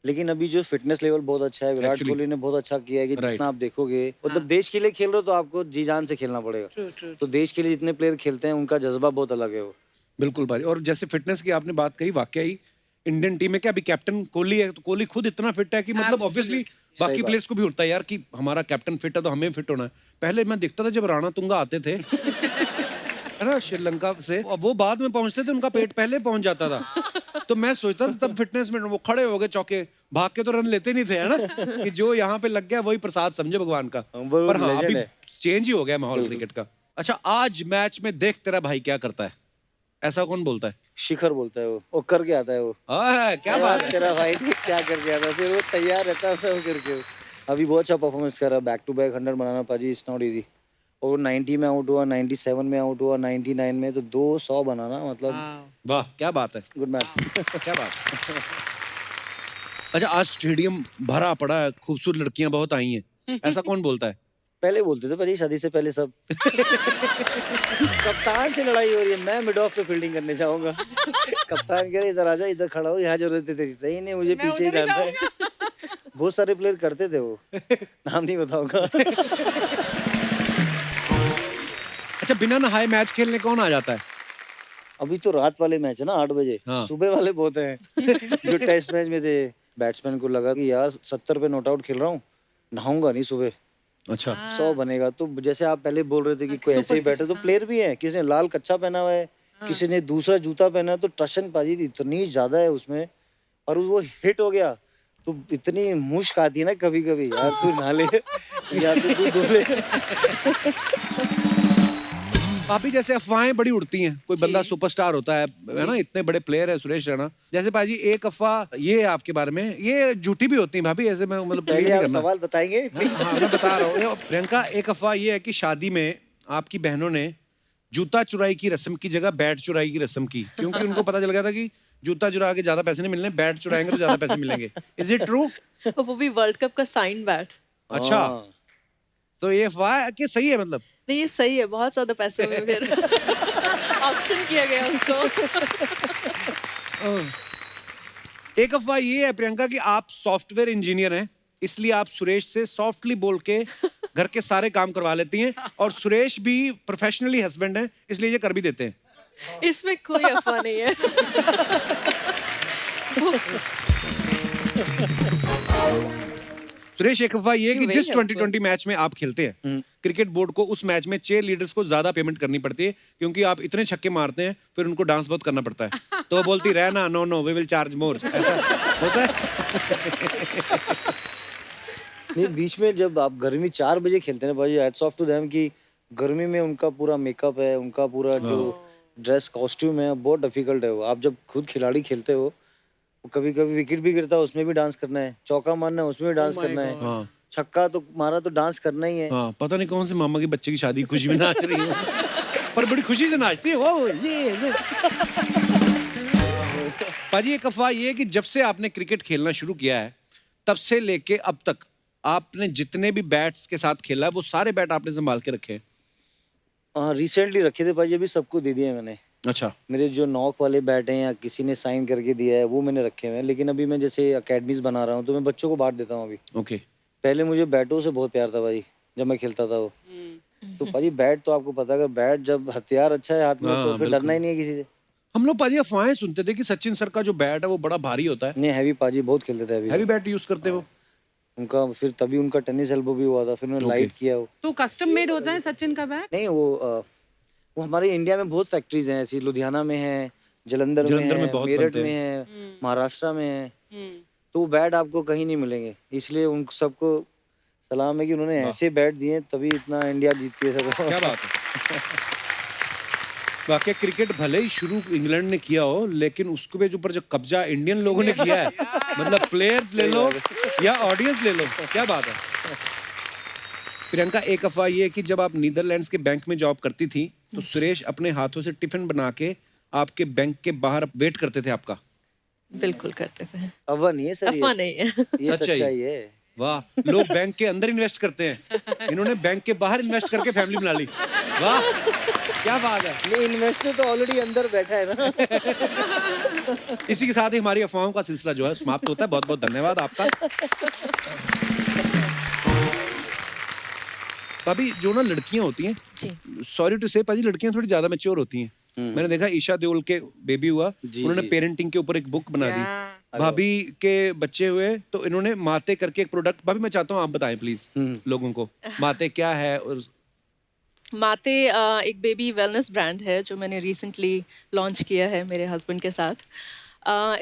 [SPEAKER 2] लेकिन अभी जो फिटनेस लेवल बहुत अच्छा है, विराट
[SPEAKER 1] Actually,
[SPEAKER 2] कोहली ने बहुत अच्छा किया है कि
[SPEAKER 1] right.
[SPEAKER 2] जितना आप देखोगे, मतलब देश के लिए खेल रहे हो तो आपको जी जान से खेलना पड़ेगा।
[SPEAKER 4] True true.
[SPEAKER 2] तो देश के लिए जितने प्लेयर खेलते हैं उनका जज्बा बहुत अलग है वो।
[SPEAKER 1] बिल्कुल भाई। और जैसे फिटनेस की आपने बात कही, वाकई ही इंडियन टीम में क्या अभी कैप्टन कोहली है, तो कोहली खुद इतना फिट है कि मतलब ऑब्वियसली बाकी
[SPEAKER 2] बात।
[SPEAKER 1] प्लेयर्स को भी होता है यार कि हमारा कैप्टन फिट है तो हमें फिट होना है। पहले मैं देखता था जब राणा तुंगा आते थे है ना श्रीलंका से, वो बाद में पहुंचते थे, उनका पेट पहले पहुंच जाता था। तो मैं सोचता था तब फिटनेस में वो खड़े हो गए चौके, भाग के तो रन लेते नहीं थे, है ना, कि जो यहाँ पे लग गया वही प्रसाद समझे भगवान का।
[SPEAKER 2] वो
[SPEAKER 1] पर हाँ
[SPEAKER 2] legend
[SPEAKER 1] अभी
[SPEAKER 2] है।
[SPEAKER 1] चेंज ही हो गया माहौल क्रिकेट का। अच्छा, आज मैच में देख तेरा भाई क्या करता है, ऐसा कौन बोलता है?
[SPEAKER 2] शिखर बोलता है वो करके आता है वो।
[SPEAKER 1] क्या बात है।
[SPEAKER 2] तेरा भाई देख क्या करके आता है, फिर वो तैयार रहता है सब करके। अभी बहुत अच्छा परफॉर्मेंस कर रहा है, बैक टू बैक 100 बनाना पाजी इट्स नॉट इजी। और 90 में आउट हुआ, 97 में आउट हुआ, 99 में, तो 200 बनाना मतलब
[SPEAKER 1] वाह क्या बात है,
[SPEAKER 2] गुड मैच।
[SPEAKER 1] क्या बात है। अच्छा, आज स्टेडियम भरा पड़ा है, खूबसूरत लड़कियां बहुत आई हैं, ऐसा कौन बोलता है?
[SPEAKER 2] पहले बोलते थे भाई शादी से पहले सब। कप्तान से लड़ाई हो रही है, मैं मिड ऑफ पे फील्डिंग करने जाऊंगा। कप्तान कह रहे इधर आजा, इधर खड़ा हो, यहाँ जरूरत है तेरी। नहीं नहीं, मुझे
[SPEAKER 4] मैं
[SPEAKER 2] पीछे ही
[SPEAKER 4] उधर ही
[SPEAKER 2] जाना है। बहुत सारे प्लेयर करते थे वो, नाम नहीं बताऊंगा।
[SPEAKER 1] अच्छा, बिना नहाए मैच खेलने कौन आ जाता है?
[SPEAKER 2] अभी तो रात वाले मैच है ना 8 बजे,
[SPEAKER 1] हाँ।
[SPEAKER 2] सुबह वाले बहुत हैं। जो टेस्ट मैच में थे, बैट्समैन को लगा कि यार 70 पे नॉट आउट खेल रहा हूँ, नहाऊंगा नहीं सुबह,
[SPEAKER 1] अच्छा
[SPEAKER 2] 100 बनेगा। तो जैसे आप पहले बोल रहे थे कि कोई ऐसे ही बैठे, तो प्लेयर भी है, किसी ने लाल कच्चा पहना हुआ है, किसी ने दूसरा जूता पहना है, तो टशन पाजी इतनी ज्यादा है उसमें, और वो हिट हो गया तो इतनी मुश्क आती है ना कभी कभी, यार तू नहा ले या तो तू धो ले।
[SPEAKER 1] पापी, जैसे अफवाहें बड़ी उड़ती हैं, कोई बंदा सुपरस्टार होता है ना, इतने बड़े प्लेयर है सुरेश रैना जैसे। पाजी एक अफवाह ये है आपके बारे में, ये झूठी भी होती है भाभी, ऐसे मैं मतलब
[SPEAKER 2] पहले
[SPEAKER 1] believe नहीं
[SPEAKER 2] आप
[SPEAKER 1] करना।
[SPEAKER 2] सवाल बताएंगे
[SPEAKER 1] हाँ, मैं बता रहा हूँ प्रियंका, एक अफवाह ये है कि शादी में आपकी बहनों ने जूता चुराई की रस्म की जगह बैट चुराई की रस्म की, क्योंकि उनको पता चल गया था कि जूता चुरा के ज्यादा पैसे नहीं मिलने, बैट चुराएंगे तो ज्यादा पैसे मिलेंगे। Is it true?
[SPEAKER 3] वो भी वर्ल्ड कप का साइन बैट।
[SPEAKER 1] अच्छा,
[SPEAKER 2] हाँ।
[SPEAKER 1] तो ये अफवाह है कि सही है मतलब?
[SPEAKER 3] नहीं, ये सही है, बहुत ज्यादा पैसे हुए फिर। ऑक्शन किया गया उसको।
[SPEAKER 1] एक अफवाह ये है प्रियंका कि आप सॉफ्टवेयर इंजीनियर हैं, इसलिए आप सुरेश से सॉफ्टली बोल के घर के सारे काम करवा लेती हैं, और सुरेश भी प्रोफेशनली हस्बैंड है, इसलिए ये कर भी देते हैं।
[SPEAKER 3] इसमें कोई अफवाह नहीं है।
[SPEAKER 1] सुरेश, एक अफवाह ये है कि
[SPEAKER 3] You
[SPEAKER 1] जिस
[SPEAKER 3] very helpful.
[SPEAKER 1] 2020 मैच में आप खेलते हैं, क्रिकेट बोर्ड को उस मैच में चेयर लीडर्स को ज्यादा पेमेंट करनी पड़ती है, क्योंकि आप इतने छक्के मारते हैं, फिर उनको डांस बहुत करना पड़ता है। तो वो बोलती रहना, no no we will charge more, ऐसा होता है।
[SPEAKER 2] नहीं, बीच में जब आप गर्मी 4 बजे खेलते हैं भाई, हैट्स ऑफ टू देम कि गर्मी में उनका पूरा मेकअप है, उनका पूरा जो ड्रेस कॉस्ट्यूम है, बहुत डिफिकल्ट है वो। आप जब खुद खिलाड़ी खेलते हो, कभी कभी विकेट भी गिरता है, उसमें भी डांस करना है, चौका मारना है उसमें भी डांस करना है,
[SPEAKER 1] हाँ
[SPEAKER 2] छक्का तो मारा तो डांस करना ही है।
[SPEAKER 1] हाँ, पता नहीं कौन से मामा के बच्चे की शादी की खुशी में नाच रही है, पर बड़ी खुशी से नाचती है वो ये। पाजी, एक अफवाह ये है कि जब से आपने क्रिकेट खेलना शुरू किया है, तब से लेके अब तक आपने जितने भी बैट्स के साथ खेला है, वो सारे बैट आपने संभाल के रखे हैं?
[SPEAKER 2] हाँ, रिसेंटली रखे थे भाई, अभी सबको दे दिए मैंने।
[SPEAKER 1] अच्छा,
[SPEAKER 2] मेरे जो नॉक वाले बैट हैं या किसी ने साइन करके दिया है, वो मैंने रखे हुए हैं। लेकिन अभी मैं जैसे अकेडमीज बना रहा हूँ, तो मैं बच्चों को बांट देता हूँ अभी।
[SPEAKER 1] ओके।
[SPEAKER 2] पहले मुझे बैटों से बहुत प्यार था भाई, जब मैं खेलता था वो। तो भाई बैट तो आपको पता है, अगर बैट जब हथियार अच्छा है हाथ में,
[SPEAKER 1] हाँ,
[SPEAKER 2] तो फिर
[SPEAKER 1] बिल्कुल।
[SPEAKER 2] डरना ही नहीं है किसी से।
[SPEAKER 1] हम लोग पाजी अफवाहें सुनते थे कि सचिन सर का जो बैट है वो बड़ा भारी होता है।
[SPEAKER 2] नहीं, हैवी पाजी बहुत खेलते थे अभी।
[SPEAKER 1] हैवी बैट यूज करते हो?
[SPEAKER 2] उनका फिर तभी उनका टेनिस एल्बो भी हुआ था, फिर उन्होंने लाइट किया वो।
[SPEAKER 4] तो कस्टम मेड होता है सचिन का बैट?
[SPEAKER 2] नहीं, वो हमारे इंडिया में बहुत फैक्ट्रीज हैं ऐसी, लुधियाना में है, जलंधर में
[SPEAKER 1] में
[SPEAKER 2] है,
[SPEAKER 1] बहुत
[SPEAKER 2] मेरठ
[SPEAKER 1] बनते
[SPEAKER 2] में
[SPEAKER 1] हैं।
[SPEAKER 2] है, महाराष्ट्र में है। तो वो बैट आपको कहीं नहीं मिलेंगे, इसलिए उन सबको सलाम है कि उन्होंने ऐसे बैट दिए, तभी इतना इंडिया जीतती है सब।
[SPEAKER 1] क्या बात है। वाकई क्रिकेट भले ही शुरू इंग्लैंड ने किया हो, लेकिन उसके पे ऊपर जो कब्जा इंडियन लोगों ने किया है, मतलब प्लेयर्स ले लो या ऑडियंस ले लो, क्या बात है। प्रियंका, एक अफवाह ये है कि जब आप नीदरलैंड्स के बैंक में जॉब करती थी, तो सुरेश अपने हाथों से टिफिन बना के आपके बैंक के बाहर वेट करते थे आपका।
[SPEAKER 3] बिल्कुल करते थे।
[SPEAKER 2] अफवाह नहीं है सर,
[SPEAKER 3] अफवाह नहीं है।
[SPEAKER 2] ये
[SPEAKER 1] सच्चाई।
[SPEAKER 2] सच्चाई है।
[SPEAKER 1] वाह, लोग बैंक के अंदर इन्वेस्ट करते हैं, इन्होंने बैंक के बाहर इन्वेस्ट करके फैमिली बना ली। वाह, क्या बात है।
[SPEAKER 2] ये इन्वेस्टर तो ऑलरेडी अंदर बैठा है ना।
[SPEAKER 1] इसी के साथ ही हमारी अफवाहों का सिलसिला जो है समाप्त होता है। बहुत बहुत धन्यवाद आपका। भाभी, जो ना लड़कियां होती हैं,
[SPEAKER 3] जी।
[SPEAKER 1] सॉरी टू से पाजी, लड़कियां थोड़ी ज्यादा मैच्योर होती हैं। मैंने देखा ईशा देओल के बेबी हुआ, उन्होंने
[SPEAKER 2] जी।
[SPEAKER 1] पेरेंटिंग के ऊपर एक बुक बना दी। भाभी के बच्चे हुए तो इन्होंने माते करके एक प्रोडक्ट, भाभी मैं चाहता हूँ आप बताएं प्लीज लोगों को, माते क्या है। और
[SPEAKER 3] माते एक बेबी वेलनेस ब्रांड है जो मैंने रिसेंटली लॉन्च किया है मेरे हस्बैंड के साथ।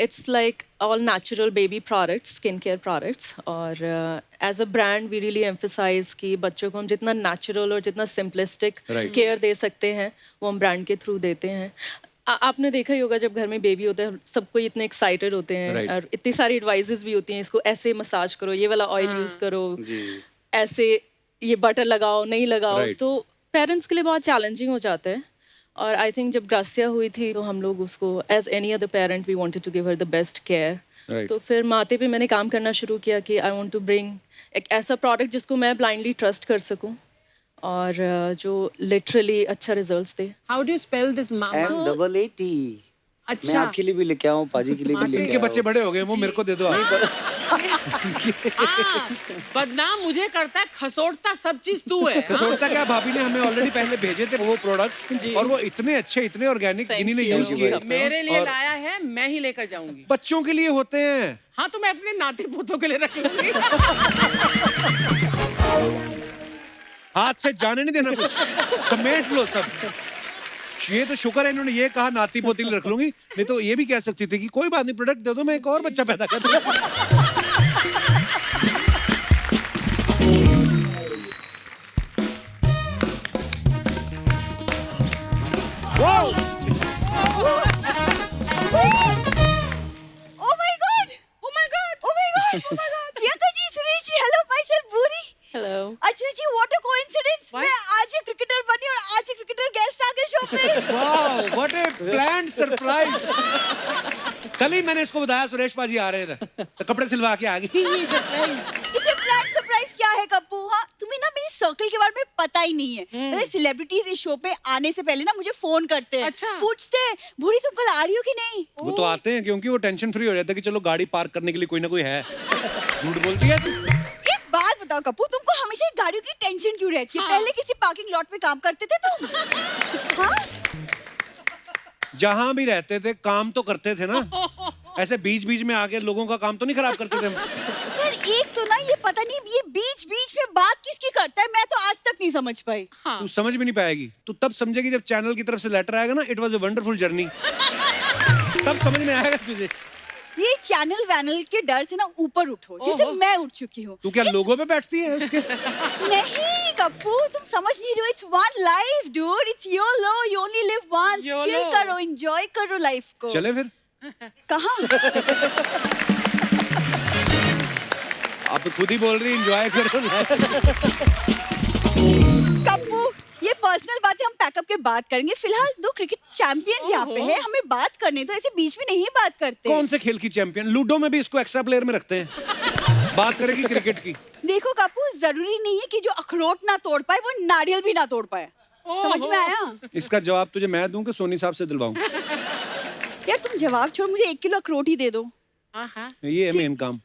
[SPEAKER 3] It's like all natural baby products, skin care products, और as a brand we really emphasize कि बच्चों को हम जितना नेचुरल और जितना सिंपलिस्टिक
[SPEAKER 1] Right.
[SPEAKER 3] केयर दे सकते हैं वो हम ब्रांड के थ्रू देते हैं। आपने देखा ही होगा, जब घर में बेबी होता है सब कोई इतने एक्साइटेड होते हैं,
[SPEAKER 1] Right.
[SPEAKER 3] और इतनी सारी एडवाइजेस भी होती हैं, इसको ऐसे मसाज करो, ये वाला ऑयल यूज़ करो, ऐसे ये बटर लगाओ, नहीं लगाओ।
[SPEAKER 1] Right.
[SPEAKER 3] तो पेरेंट्स के लिए बहुत चैलेंजिंग हो जाता है। और आई थिंक जब ग्रासिया हुई थी तो हम लोग उसको as any other parent we wanted to give her the best care.
[SPEAKER 1] Right.
[SPEAKER 3] तो फिर माते पे मैंने काम करना शुरू किया कि आई वांट टू ब्रिंग एक ऐसा प्रोडक्ट जिसको मैं ब्लाइंडली ट्रस्ट कर सकूं, और जो लिटरली अच्छा रिजल्ट्स थे।
[SPEAKER 4] How do you spell this mama?
[SPEAKER 2] M-double-A-T। मैं
[SPEAKER 4] अच्छा
[SPEAKER 2] आपके लिए भी लेके आऊँ, पाजी के लिए भी लेके
[SPEAKER 1] इनके बच्चे
[SPEAKER 2] आऊँ।
[SPEAKER 1] बड़े हो गए, वो मेरे को दे दो आप।
[SPEAKER 4] हाँ, बदनाम मुझे करता है, खसोटता सब चीज तू है। हाँ?
[SPEAKER 1] कसौटा क्या, भाभी ने हमें ऑलरेडी पहले भेजे थे वो प्रोडक्ट, और वो इतने अच्छे, इतने ऑर्गेनिक
[SPEAKER 3] Thank
[SPEAKER 1] इन्हीं ने
[SPEAKER 3] you.
[SPEAKER 1] यूज किए।
[SPEAKER 4] मेरे लिए
[SPEAKER 1] और
[SPEAKER 4] लाया है, मैं ही लेकर जाऊंगी।
[SPEAKER 1] बच्चों के लिए होते हैं।
[SPEAKER 4] हाँ तो मैं अपने नाती पोतों के लिए रख लूंगी।
[SPEAKER 1] हाथ से जाने नहीं देना कुछ, समेट लो सब। ये तो शुक्र है इन्होंने ये कहा नाती पोती रख लूंगी, नहीं तो ये भी कह सकती थी कि कोई बात नहीं, प्रोडक्ट दे दो, मैं एक और बच्चा पैदा कर दूंगा।
[SPEAKER 8] Oh my god! Oh my god! Oh my god! Oh my god! Priyanka ji, Suresh ji, hello myself Bhuri.
[SPEAKER 3] Hello.
[SPEAKER 8] अच्छा जी, व्हाट अ कोइंसिडेंस। मैं आज ही क्रिकेटर बनी और आज ही क्रिकेटर गेस्ट आ गए शो पे।
[SPEAKER 1] वाह, व्हाट ए प्लान्ड सरप्राइज। कल ही मैंने इसको बताया सुरेश पाजी आ रहे थे, तो कपड़े सिलवा के आ गई।
[SPEAKER 8] इसे प्लान सरप्राइज क्या है कप्पू? हाँ, तुम्हें ना मेरी सर्कल के बारे में पता ही नहीं है। पता है, सेलिब्रिटीज इस शो पे आने से पहले ना मुझे फोन करते हैं।
[SPEAKER 4] अच्छा।
[SPEAKER 8] पूछते हैं, भूरी तुम कल आ रही हो कि नहीं?
[SPEAKER 1] वो तो आते हैं क्योंकि वो टेंशन फ्री हो जाते हैं कि चलो गाड़ी पार्क करने के लिए कोई ना कोई है। झूठ बोलती है तू।
[SPEAKER 8] एक बात बताओ कप्पू, तुमको हमेशा गाड़ियों की टेंशन क्यों रहती है? पहले किसी पार्किंग लॉट में काम करते थे तुम? हाँ?
[SPEAKER 1] जहां भी रहते थे काम तो करते थे ना, ऐसे बीच बीच में आके लोगों का काम तो नहीं खराब करते थे हम।
[SPEAKER 8] यार एक तो ना ये पता नहीं ये बीच बीच में बात किसकी करता है, मैं तो आज तक नहीं समझ पाई।
[SPEAKER 1] तू समझ भी नहीं पाएगी, तू तब समझेगी जब चैनल की तरफ से लेटर आएगा ना, it was a wonderful journey, तब समझ में आएगा तुझे।
[SPEAKER 8] ये चैनल वैनल के डर से ना ऊपर उठो, जैसे मैं उठ चुकी हूँ।
[SPEAKER 1] तू क्या लोगों पे बैठती है उसके?
[SPEAKER 8] नहीं कप्पू, तुम समझ नहीं रहे हो। It's one life dude, it's YOLO, you only live once।
[SPEAKER 4] YOLO।
[SPEAKER 8] Chill करो, एंजॉय करो लाइफ को।
[SPEAKER 1] चले फिर।
[SPEAKER 8] कहाँ?
[SPEAKER 1] आप तो खुद ही बोल रही एंजॉय करो।
[SPEAKER 8] कप्पू, ये पर्सनल बातें हम पैकअप के बाद करेंगे। फिलहाल दो क्रिकेट चैंपियंस यहाँ पे हैं, हमें बात करने तो ऐसे बीच में नहीं बात करते।
[SPEAKER 1] कौन से खेल की चैंपियन? लूडो में भी इसको एक्स्ट्रा प्लेयर में रखते हैं। बात करेगी क्रिकेट की।
[SPEAKER 8] देखो कप्पू, जरूरी नहीं है कि जो अखरोट ना तोड़ पाए वो नारियल भी ना तोड़ पाए। समझ में आया?
[SPEAKER 1] इसका जवाब तुझे मैं दूं कि सोनी साहब से दिलवाऊं?
[SPEAKER 8] यार तुम जवाब छोड़, मुझे 1 किलो अखरोट ही दे दो।
[SPEAKER 1] ये है मेन काम।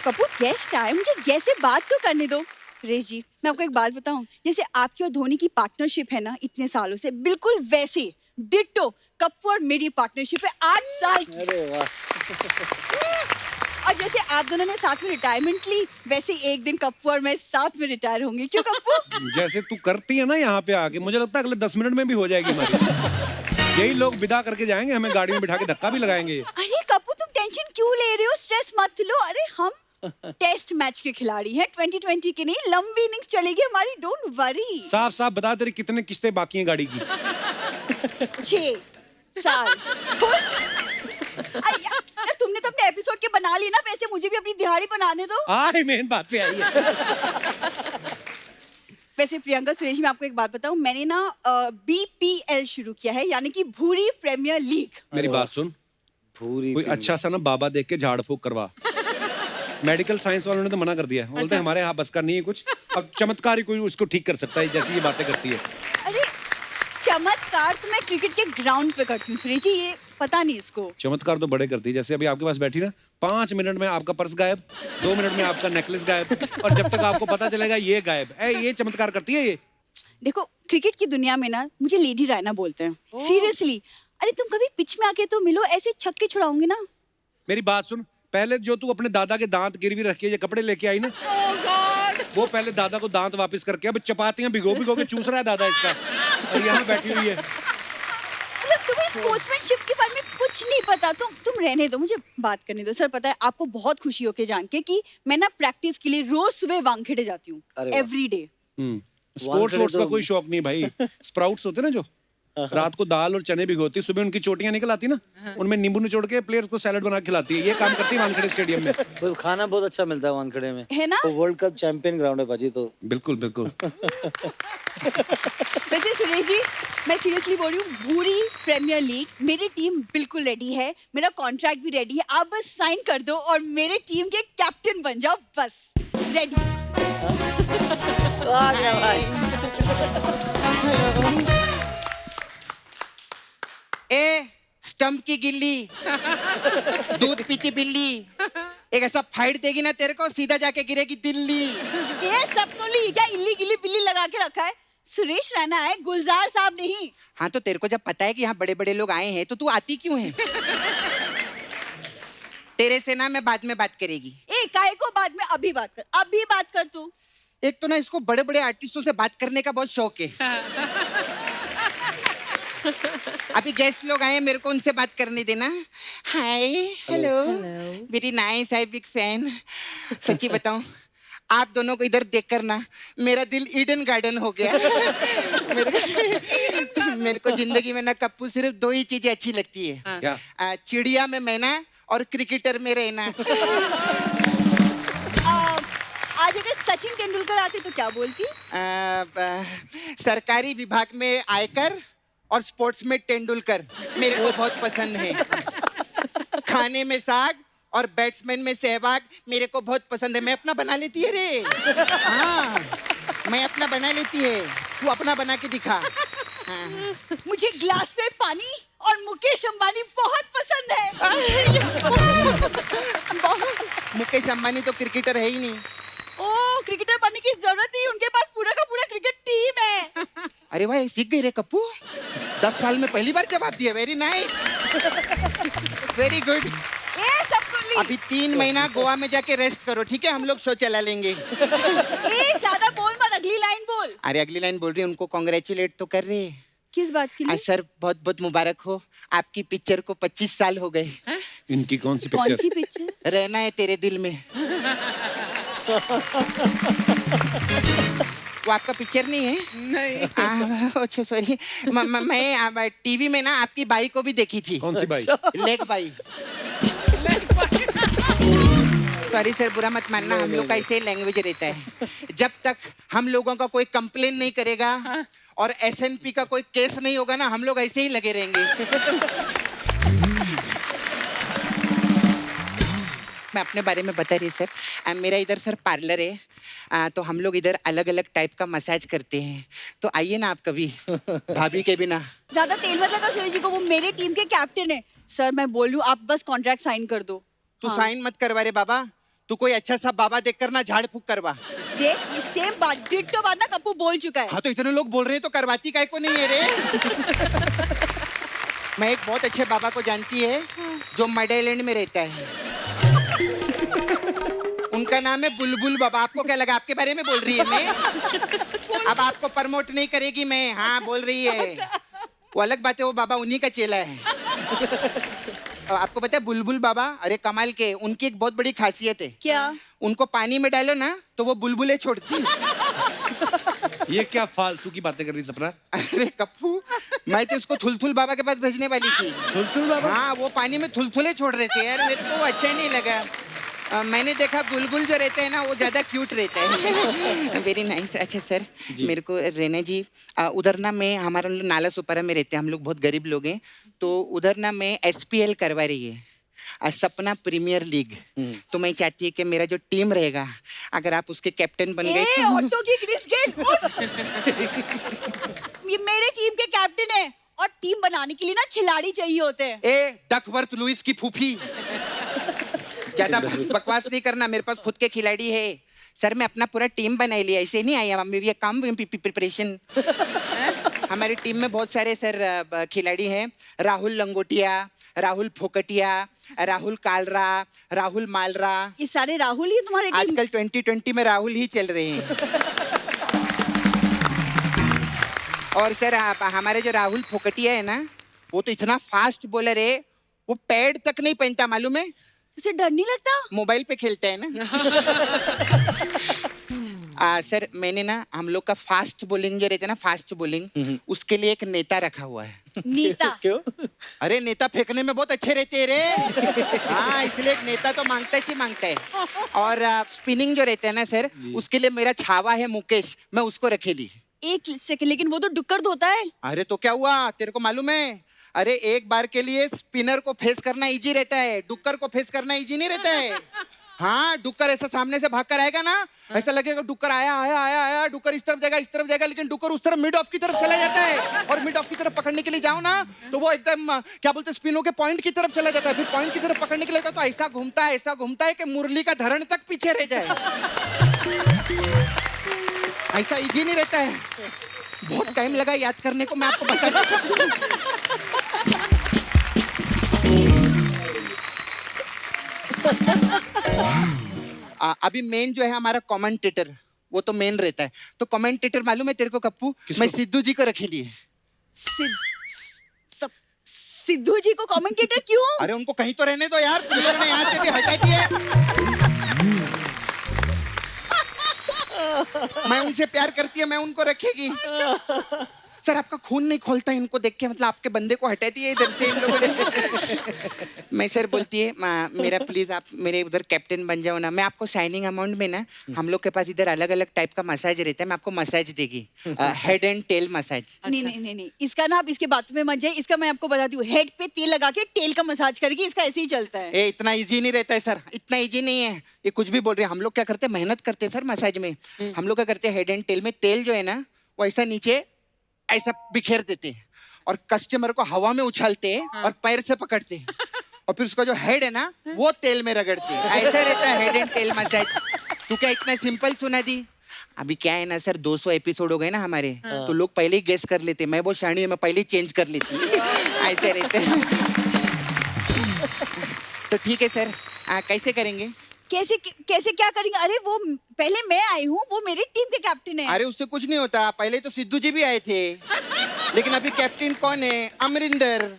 [SPEAKER 8] कपूर गेस्ट आए, मुझे गेस्ट से बात तो करने दो। सुरेश जी, मैं आपको एक बात बताऊं, जैसे आपकी और धोनी की पार्टनरशिप है ना इतने सालों से, बिल्कुल वैसे डिट्टो कप्पू और मेरी पार्टनरशिप है 8 साल की।
[SPEAKER 2] अरे वाह।
[SPEAKER 8] और जैसे आप दोनों ने साथ में रिटायरमेंट ली, वैसे एक दिन कप्पू और मैं साथ में रिटायर होंगे। क्यों कप्पू?
[SPEAKER 1] जैसे तू करती है ना यहाँ पे आके, मुझे लगता है अगले 10 मिनट में भी हो जाएगी हमारी। यही लोग विदा करके जाएंगे, हमें गाड़ी में बिठा के धक्का भी लगाएंगे।
[SPEAKER 8] अरे कप्पू, तुम टेंशन क्यों ले रहे हो? स्ट्रेस मत लो। अरे हम टेस्ट मैच के खिलाड़ी हैं, 2020 के नहीं, लंबी इनिंग्स चलेगी हमारी, डोंट वरी।
[SPEAKER 1] साफ साफ बता, तेरी कितने किस्तें बाकी हैं गाड़ी की?
[SPEAKER 8] 6 साल। खुश? यार तुमने तो अपने एपिसोड के बना लिए ना, वैसे मुझे भी अपनी दिहाड़ी बनाने दो।
[SPEAKER 1] आई मेन बात पे आई है।
[SPEAKER 8] वैसे प्रियंका, सुरेश, मैं आपको एक बात बताऊं, मैंने ना BPL शुरू किया है, यानी कि भूरी प्रीमियर लीग।
[SPEAKER 1] मेरी बात सुन,
[SPEAKER 2] पूरी
[SPEAKER 1] कोई अच्छा सा ना बाबा देख के झाड़ फूक करवा। मेडिकल साइंस वालों ने तो मना कर दिया, बोलते हैं हमारे यहाँ बस का नहीं है कुछ। अब चमत्कार ही कोई उसको ठीक कर सकता है, जैसी ये बातें करती है।
[SPEAKER 8] अरे चमत्कार तो मैं क्रिकेट के ग्राउंड पे करती हूँ सुरेश जी, ये पता नहीं इसको।
[SPEAKER 1] चमत्कार तो बड़े करती है, जैसे अभी आपके पास बैठी ना, 5 मिनट में आपका पर्स गायब, 2 मिनट में आपका नेकलेस गायब, और जब तक आपको पता चलेगा ये गायब है, ये चमत्कार करती है ये।
[SPEAKER 8] देखो क्रिकेट की दुनिया में ना मुझे लेडी रायना बोलते हैं, सीरियसली। अरे तुम कभी पिच में आके तो मिलो, ऐसे छक्के छुड़ाओगे ना।
[SPEAKER 1] मेरी बात सुन, पहले जो तू अपने दादा के दांत गिरवी रख के ये कपड़े लेके आई ना, वो पहले दादा को दांत वापस करके, अब चपातियां भिगो भिगो के चूस रहा है दादा इसका, और यहाँ बैठी हुई है।
[SPEAKER 8] मतलब तुम्हें स्पोर्ट्समैनशिप के बारे में कुछ नहीं पता। तुम रहने दो, मुझे बात करने दो। सर पता है आपको बहुत खुशी होके जान के कि मैं ना प्रैक्टिस के लिए रोज सुबह वानखेड़े जाती हूँ,
[SPEAKER 2] अरे वाह।
[SPEAKER 8] Every day.
[SPEAKER 1] स्पोर्ट्स का कोई शौक नहीं भाई, स्प्राउट्स होते ना जो, रात को दाल और चने भिगोती, सुबह उनकी चोटियां निकल आती ना, उनमें नींबू निचोड़ के प्लेयर्स को सैलेड बना के खिलाती है। ये काम करती है वानखेड़े स्टेडियम में।
[SPEAKER 2] तो खाना बहुत अच्छा मिलता है वानखेड़े में,
[SPEAKER 8] है ना?
[SPEAKER 2] तो वर्ल्ड कप चैंपियन ग्राउंड है बाजी। तो
[SPEAKER 1] बिल्कुल बिल्कुल।
[SPEAKER 8] वैसे सुरेश जी, मैं सीरियसली बोल रही हूँ, पूरी प्रीमियर लीग मेरी टीम बिल्कुल रेडी है, मेरा कॉन्ट्रैक्ट भी रेडी है, आप बस साइन कर दो और मेरे टीम के कैप्टन बन जाओ, बस रेडी।
[SPEAKER 2] आ गया भाई।
[SPEAKER 9] ए स्टंप की गिल्ली, दूध पीती बिल्ली, एक ऐसा फाइट देगी ना तेरे को, सीधा जाके गिरेगी दिल्ली।
[SPEAKER 8] ये सपनोली क्या इल्ली गिल्ली बिल्ली लगा के रखा है? सुरेश रैना है, गुलजार साहब नहीं।
[SPEAKER 9] हाँ तो तेरे को जब पता है कि यहाँ बड़े बड़े लोग आए हैं तो तू आती क्यों है? तेरे से ना मैं बाद में बात करेगी।
[SPEAKER 8] ए काहे को बाद में, अभी बात कर, अभी बात कर तू।
[SPEAKER 9] एक तो ना इसको बड़े बड़े आर्टिस्टों से बात करने का बहुत शौक है। अभी गेस्ट लोग आए हैं, मेरे को उनसे बात करने देना। हाय हेलो, वेरी नाइस, आई बिग फैन। सच्ची बताऊं, आप दोनों को इधर देखकर ना मेरा दिल ईडन गार्डन हो गया। मेरे को जिंदगी में ना कप्पू सिर्फ 2 ही चीजें अच्छी लगती है,
[SPEAKER 1] क्या?
[SPEAKER 9] चिड़िया में मैना और क्रिकेटर में रहना।
[SPEAKER 8] आज अगर सचिन तेंदुलकर आते तो क्या बोलती?
[SPEAKER 9] सरकारी विभाग में आयकर और स्पोर्ट्स में तेंदुलकर मेरे को बहुत पसंद है। खाने में साग और बैट्समैन में सहवाग मेरे को बहुत पसंद है। मैं अपना बना लेती है रे। हाँ मैं अपना बना लेती है, तू अपना बना के दिखा। हाँ।
[SPEAKER 8] मुझे ग्लास में पानी और मुकेश अंबानी बहुत पसंद है।
[SPEAKER 9] मुकेश अंबानी तो क्रिकेटर है ही नहीं।
[SPEAKER 8] ओ क्रिकेटर बनने की जरूरत नहीं, उनके पास पूरा का पूरा क्रिकेट टीम है।
[SPEAKER 9] अरे भाई सीख गई रे कप्पू, 10 साल में पहली बार जवाब दिया। Very nice, very good.
[SPEAKER 8] ए सपनोली,
[SPEAKER 9] अभी 3 महीना गोवा में जाके रेस्ट करो, ठीक है? हम लोग शो चला लेंगे।
[SPEAKER 8] ए ज्यादा बोल मत, अगली लाइन बोल।
[SPEAKER 9] अरे अगली लाइन बोल रही है, उनको कॉन्ग्रेचुलेट तो कर रहे।
[SPEAKER 8] किस बात के लिए?
[SPEAKER 9] सर बहुत बहुत मुबारक हो, आपकी पिक्चर को 25 साल हो गए।
[SPEAKER 1] इनकी कौन सी
[SPEAKER 8] कौन सी
[SPEAKER 1] पिक्चर?
[SPEAKER 8] पिक्चर?
[SPEAKER 9] रहना है तेरे दिल में। वो आपका पिक्चर नहीं है?
[SPEAKER 4] नहीं।
[SPEAKER 9] अच्छा सॉरी, मैं टीवी में ना आपकी बाई को भी देखी थी।
[SPEAKER 1] कौन सी bye?
[SPEAKER 9] Leg bye. Sorry sir, बुरा मत मानना, हम लोग का ऐसे लैंग्वेज रहता है। जब तक हम लोगों का कोई कंप्लेन नहीं करेगा और एसएनपी का कोई केस नहीं होगा ना, हम लोग ऐसे ही लगे रहेंगे। मैं अपने बारे में बता रही सर, मेरा इधर सर पार्लर है, तो हम लोग इधर अलग अलग टाइप का मसाज करते हैं, तो आइए ना आप कभी भाभी के बिना।
[SPEAKER 8] ज्यादा तेल मत लगा सुरेश जी को, वो मेरे टीम के कैप्टन है। सर मैं बोल रही हूँ, आप बस कॉन्ट्रैक्ट साइन कर दो।
[SPEAKER 9] तू साइन मत करवा रे बाबा, तू कोई अच्छा सा बाबा देख कर ना झाड़ फूक करवा।
[SPEAKER 8] देख ये सेम बात, डिट्टो बात ना कप्पू बोल चुका है।
[SPEAKER 9] हाँ तो इतने लोग बोल रहे हैं तो करवाती काहे को नहीं है रे? मैं एक बहुत अच्छे बाबा को जानती है जो मड आइलैंड में रहता है, उनका नाम है बुलबुल बाबा। आपको क्या लगा आपके बारे में बोल रही है मैं? अब आपको प्रमोट नहीं करेगी मैं। हाँ बोल रही है, वो अलग बात है, वो बाबा उन्हीं का चेला है। आपको पता है बुलबुल बाबा, अरे कमाल के, उनकी एक बहुत बड़ी खासियत है।
[SPEAKER 8] क्या?
[SPEAKER 9] उनको पानी में डालो ना तो वो बुलबुलें छोड़ती।
[SPEAKER 1] ये क्या फालतू की बातें कर रही सपना?
[SPEAKER 9] अरे कप्पू, मैं तो उसको थुलथुल बाबा के पास भेजने वाली थी।
[SPEAKER 1] थुलथुल बाबा?
[SPEAKER 9] हाँ वो पानी में थुलथुले छोड़ रहे थे यार, मेरे को अच्छा नहीं लगा। मैंने देखा गुलगुल जो रहता है ना वो ज्यादा क्यूट रहता है। Very nice. अच्छा सर, मेरे को रेना जी, उधर ना मैं, हमारा नाला सुपारा में रहते हैं हम लोग, बहुत गरीब लोग हैं, तो उधर ना मैं SPL करवा रही है, सपना प्रीमियर लीग। तो मैं चाहती है कि मेरा जो टीम रहेगा, अगर आप उसके कैप्टन बन गए तो...
[SPEAKER 8] ऑटो की क्रिस गेल, ये मेरे टीम के कैप्टन है, और टीम बनाने के लिए ना खिलाड़ी चाहिए होते हैं।
[SPEAKER 9] ए डकवर्थ लुइस की फूफी, ज्यादा बकवास नहीं करना, मेरे पास खुद के खिलाड़ी है सर। मैं अपना पूरा टीम बना लिया, ऐसे नहीं आया, मेरी ये काम प्रिपरेशन। हमारी टीम में बहुत सारे सर खिलाड़ी हैं, राहुल लंगोटिया, राहुल फोकटिया, राहुल कालरा, राहुल मालरा।
[SPEAKER 8] ये सारे राहुल ही तुम्हारे टीम?
[SPEAKER 9] आजकल 2020 में राहुल ही चल रहे हैं। और सर हमारे जो राहुल फोकटिया है ना, वो तो इतना फास्ट बॉलर है, वो पैड तक नहीं पहनता, मालूम है?
[SPEAKER 8] उसे डर नहीं लगता?
[SPEAKER 9] मोबाइल पे खेलता है ना। सर मैंने ना हम लोग का फास्ट बॉलिंग जो रहता है ना, फास्ट बॉलिंग, उसके लिए एक नेता रखा हुआ है।
[SPEAKER 8] नीता।
[SPEAKER 2] क्यों?
[SPEAKER 9] अरे नेता फेंकने में बहुत अच्छे रहते हैं रे। हाँ, इसलिए एक नेता तो मांगता ही मांगता है। और स्पिनिंग जो रहता है ना सर, उसके लिए मेरा छावा है मुकेश, मैं उसको रखे ली।
[SPEAKER 8] एक सेकंड, लेकिन वो तो डुक्कर धोता है।
[SPEAKER 9] अरे तो क्या हुआ, तेरे को मालूम है? अरे एक बार के लिए स्पिनर को फेस करना इजी रहता है, डुक्कर को फेस करना इजी नहीं रहता है। हाँ, डुक्कर ऐसा सामने से भाग कर आएगा ना, ऐसा लगेगा डुक्कर आया आया आया आया, डुक्कर इस तरफ जाएगा, लेकिन डुक्कर उस तरफ मिड ऑफ की तरफ चला जाता है। और मिड ऑफ की तरफ पकड़ने के लिए जाओ ना, तो वो एकदम क्या बोलते हैं, स्पिनों के पॉइंट की तरफ चला जाता है। फिर पॉइंट की तरफ पकड़ने के लिए तो ऐसा घूमता है कि मुरली का धरण तक पीछे रह जाए। ऐसा इजी नहीं रहता है, बहुत टाइम लगा याद करने को, मैं आपको बता अभी मेन जो है हमारा कमेंटेटर, वो तो मेन रहता है। तो कमेंटेटर मालूम है तेरे को कप्पू, मैं सिद्धू जी को रखे लिए।
[SPEAKER 8] सिद्धू जी को कमेंटेटर क्यों?
[SPEAKER 9] अरे उनको कहीं तो रहने दो यार, तुम लोगों ने यहाँ से भी हटा दिए। मैं उनसे प्यार करती है, मैं उनको रखेगी। सर आपका खून नहीं खोलता इनको देख के, मतलब आपके बंदे को हटा दिए इधर से इन लोगों ने। मैं सर बोलती है मेरा प्लीज आप मेरे उधर कैप्टन बन जाओ ना। मैं आपको साइनिंग अमाउंट में ना, हम लोग के पास इधर अलग अलग टाइप का मसाज रहता है, मैं आपको मसाज देगी, हेड एंड टेल मसाज।
[SPEAKER 8] नहीं, इसका ना आप इसके बातों में मत जाइए। इसका मैं आपको बताती हूँ, हेड पे तेल लगा के टेल का मसाज करेगी, इसका ऐसे ही चलता है।
[SPEAKER 9] ए इतना इजी नहीं रहता है सर, इतना इजी नहीं है, ये कुछ भी बोल रहे हैं। हम लोग क्या करते हैं, मेहनत करते हैं सर मसाज में। हम लोग क्या करते हैं, हेड एंड टेल में तेल जो है ना, वो ऐसा नीचे ऐसा बिखेर देते हैं और कस्टमर को हवा में उछालते हैं और पैर से पकड़ते हैं और फिर उसका जो हेड है ना, वो तेल में रगड़ते हैं। ऐसा रहता है हेड एंड टेल मसाज। तू क्या इतना सिंपल सुना दी? अभी क्या है ना सर, 200 एपिसोड हो गए ना हमारे, तो लोग पहले ही गेस कर लेते। मैं बहुत शानी है, मैं पहले ही चेंज कर लेती। ऐसे रहते हैं। तो ठीक है सर, कैसे करेंगे?
[SPEAKER 8] कैसे क्या करेंगे? अरे वो पहले मैं आई हूँ, वो मेरी टीम के कैप्टन है।
[SPEAKER 9] अरे उससे कुछ नहीं होता, पहले तो सिद्धू जी भी आए थे, लेकिन अभी कैप्टन कौन है? अमरिंदर।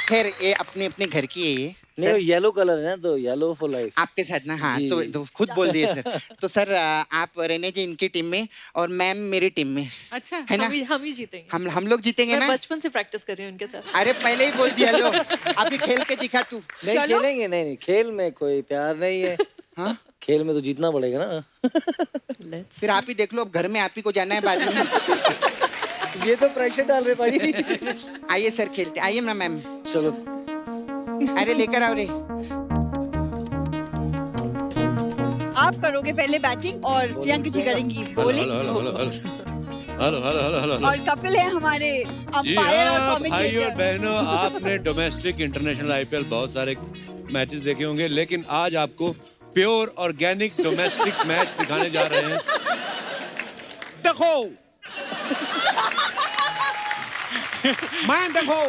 [SPEAKER 9] खैर ये अपने अपने घर की है ये।
[SPEAKER 2] नहीं, वो येलो कलर है ना, तो येलो फॉर लाइफ।
[SPEAKER 9] आपके साथ ना, हाँ
[SPEAKER 2] जी,
[SPEAKER 9] तो खुद बोल दिए सर। तो सर आप रेने जी इनकी टीम में और मैम मेरी टीम में,
[SPEAKER 4] अच्छा
[SPEAKER 9] है ना?
[SPEAKER 3] हम ही जीतेंगे।
[SPEAKER 9] हम लोग जीतेंगे
[SPEAKER 3] मैं
[SPEAKER 9] ना?
[SPEAKER 3] बचपन से प्रैक्टिस कर रही हूँ उनके साथ।
[SPEAKER 9] अरे पहले ही बोल दिया लो, अभी खेल के दिखा तू।
[SPEAKER 2] नहीं खेलेंगे, नहीं खेल में कोई प्यार नहीं है।
[SPEAKER 9] हाँ,
[SPEAKER 2] खेल में तो जीतना पड़ेगा ना।
[SPEAKER 3] Let's
[SPEAKER 9] फिर आप ही देख लो, अब घर में आप ही को जाना है बाद में।
[SPEAKER 2] ये तो प्रेशर डाल रहे भाई।
[SPEAKER 9] आइए सर खेलते, आइए ना मैम।
[SPEAKER 2] चलो,
[SPEAKER 9] अरे लेकर आओ रे।
[SPEAKER 8] आप करोगे पहले बैटिंग और प्रियंका जी करेंगी बॉलिंग, और कपिल है हमारे अंपायर और
[SPEAKER 1] भाइयों
[SPEAKER 8] कमेंटेटर।
[SPEAKER 1] बहनों, आपने डोमेस्टिक इंटरनेशनल आईपीएल बहुत सारे मैचेस देखे होंगे, लेकिन आज आपको प्योर ऑर्गेनिक डोमेस्टिक मैच दिखाने जा रहे हैं। देखो मैं देखो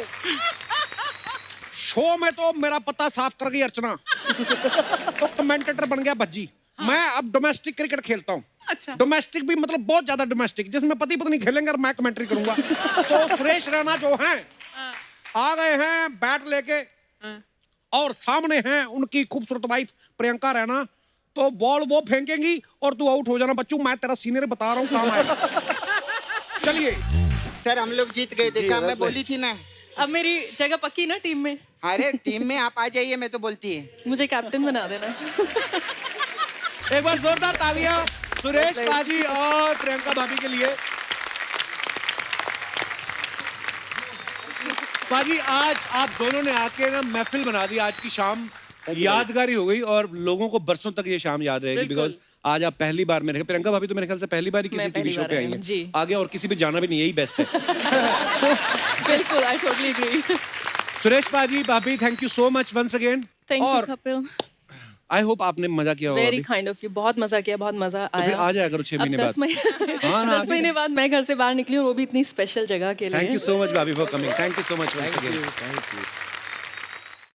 [SPEAKER 1] शो में तो मेरा पता साफ कर गई अर्चना, तो कमेंटेटर बन गया भज्जी। मैं अब डोमेस्टिक क्रिकेट खेलता हूँ।
[SPEAKER 4] अच्छा।
[SPEAKER 1] डोमेस्टिक भी मतलब बहुत ज्यादा डोमेस्टिक, जिसमें पति पत्नी खेलेंगे और मैं कमेंट्री करूंगा। तो सुरेश रैना जो हैं आ गए हैं बैट लेके, और सामने हैं उनकी खूबसूरत वाइफ प्रियंका रैना। तो बॉल वो फेंकेंगी और तू आउट हो जाना। बच्चू मैं तेरा सीनियर बता रहा हूँ, काम आएगा। चलिए
[SPEAKER 9] सर हम लोग जीत गए, देखा मैं बोली थी ना।
[SPEAKER 3] अब मेरी जगह पक्की ना टीम में?
[SPEAKER 9] अरे टीम में आप आ जाइए, मैं तो बोलती है।
[SPEAKER 3] मुझे कैप्टन बना देना।
[SPEAKER 1] एक बार जोरदार तालियां सुरेश पाजी और प्रियंका भाभी के लिए। पाजी आज आप दोनों ने आके ना महफिल बना दी, आज की शाम यादगारी हो गई और लोगों को बरसों तक ये शाम याद रहेगी। बिकॉज आज आप पहली बार, मेरे प्रियंका भाभी तो मेरे ख्याल से पहली बार ही किसी टीवी शो पे आई है।
[SPEAKER 3] जी।
[SPEAKER 1] आगे और किसी पे जाना भी नहीं, यही बेस्ट है।
[SPEAKER 3] बिल्कुल, आई टोटली एग्री।
[SPEAKER 1] सुरेश पाजी भाभी, thank you so much once again.
[SPEAKER 3] Thank you
[SPEAKER 1] और
[SPEAKER 3] कपिल,
[SPEAKER 1] आई होप आपने मजा किया होगा।
[SPEAKER 3] Very kind of you. बहुत मजा किया, बहुत मजा
[SPEAKER 1] तो फिर
[SPEAKER 3] आया।
[SPEAKER 1] आ जाया करो 6 महीने बाद।
[SPEAKER 3] 10 महीने
[SPEAKER 1] हाँ ना,
[SPEAKER 3] 10 महीने बाद मैं घर से बाहर निकली हूँ, वो भी इतनी स्पेशल जगह के लिए।
[SPEAKER 1] थैंक यू सो मच भाभी for coming. Thank you so much once again.
[SPEAKER 2] Thank you.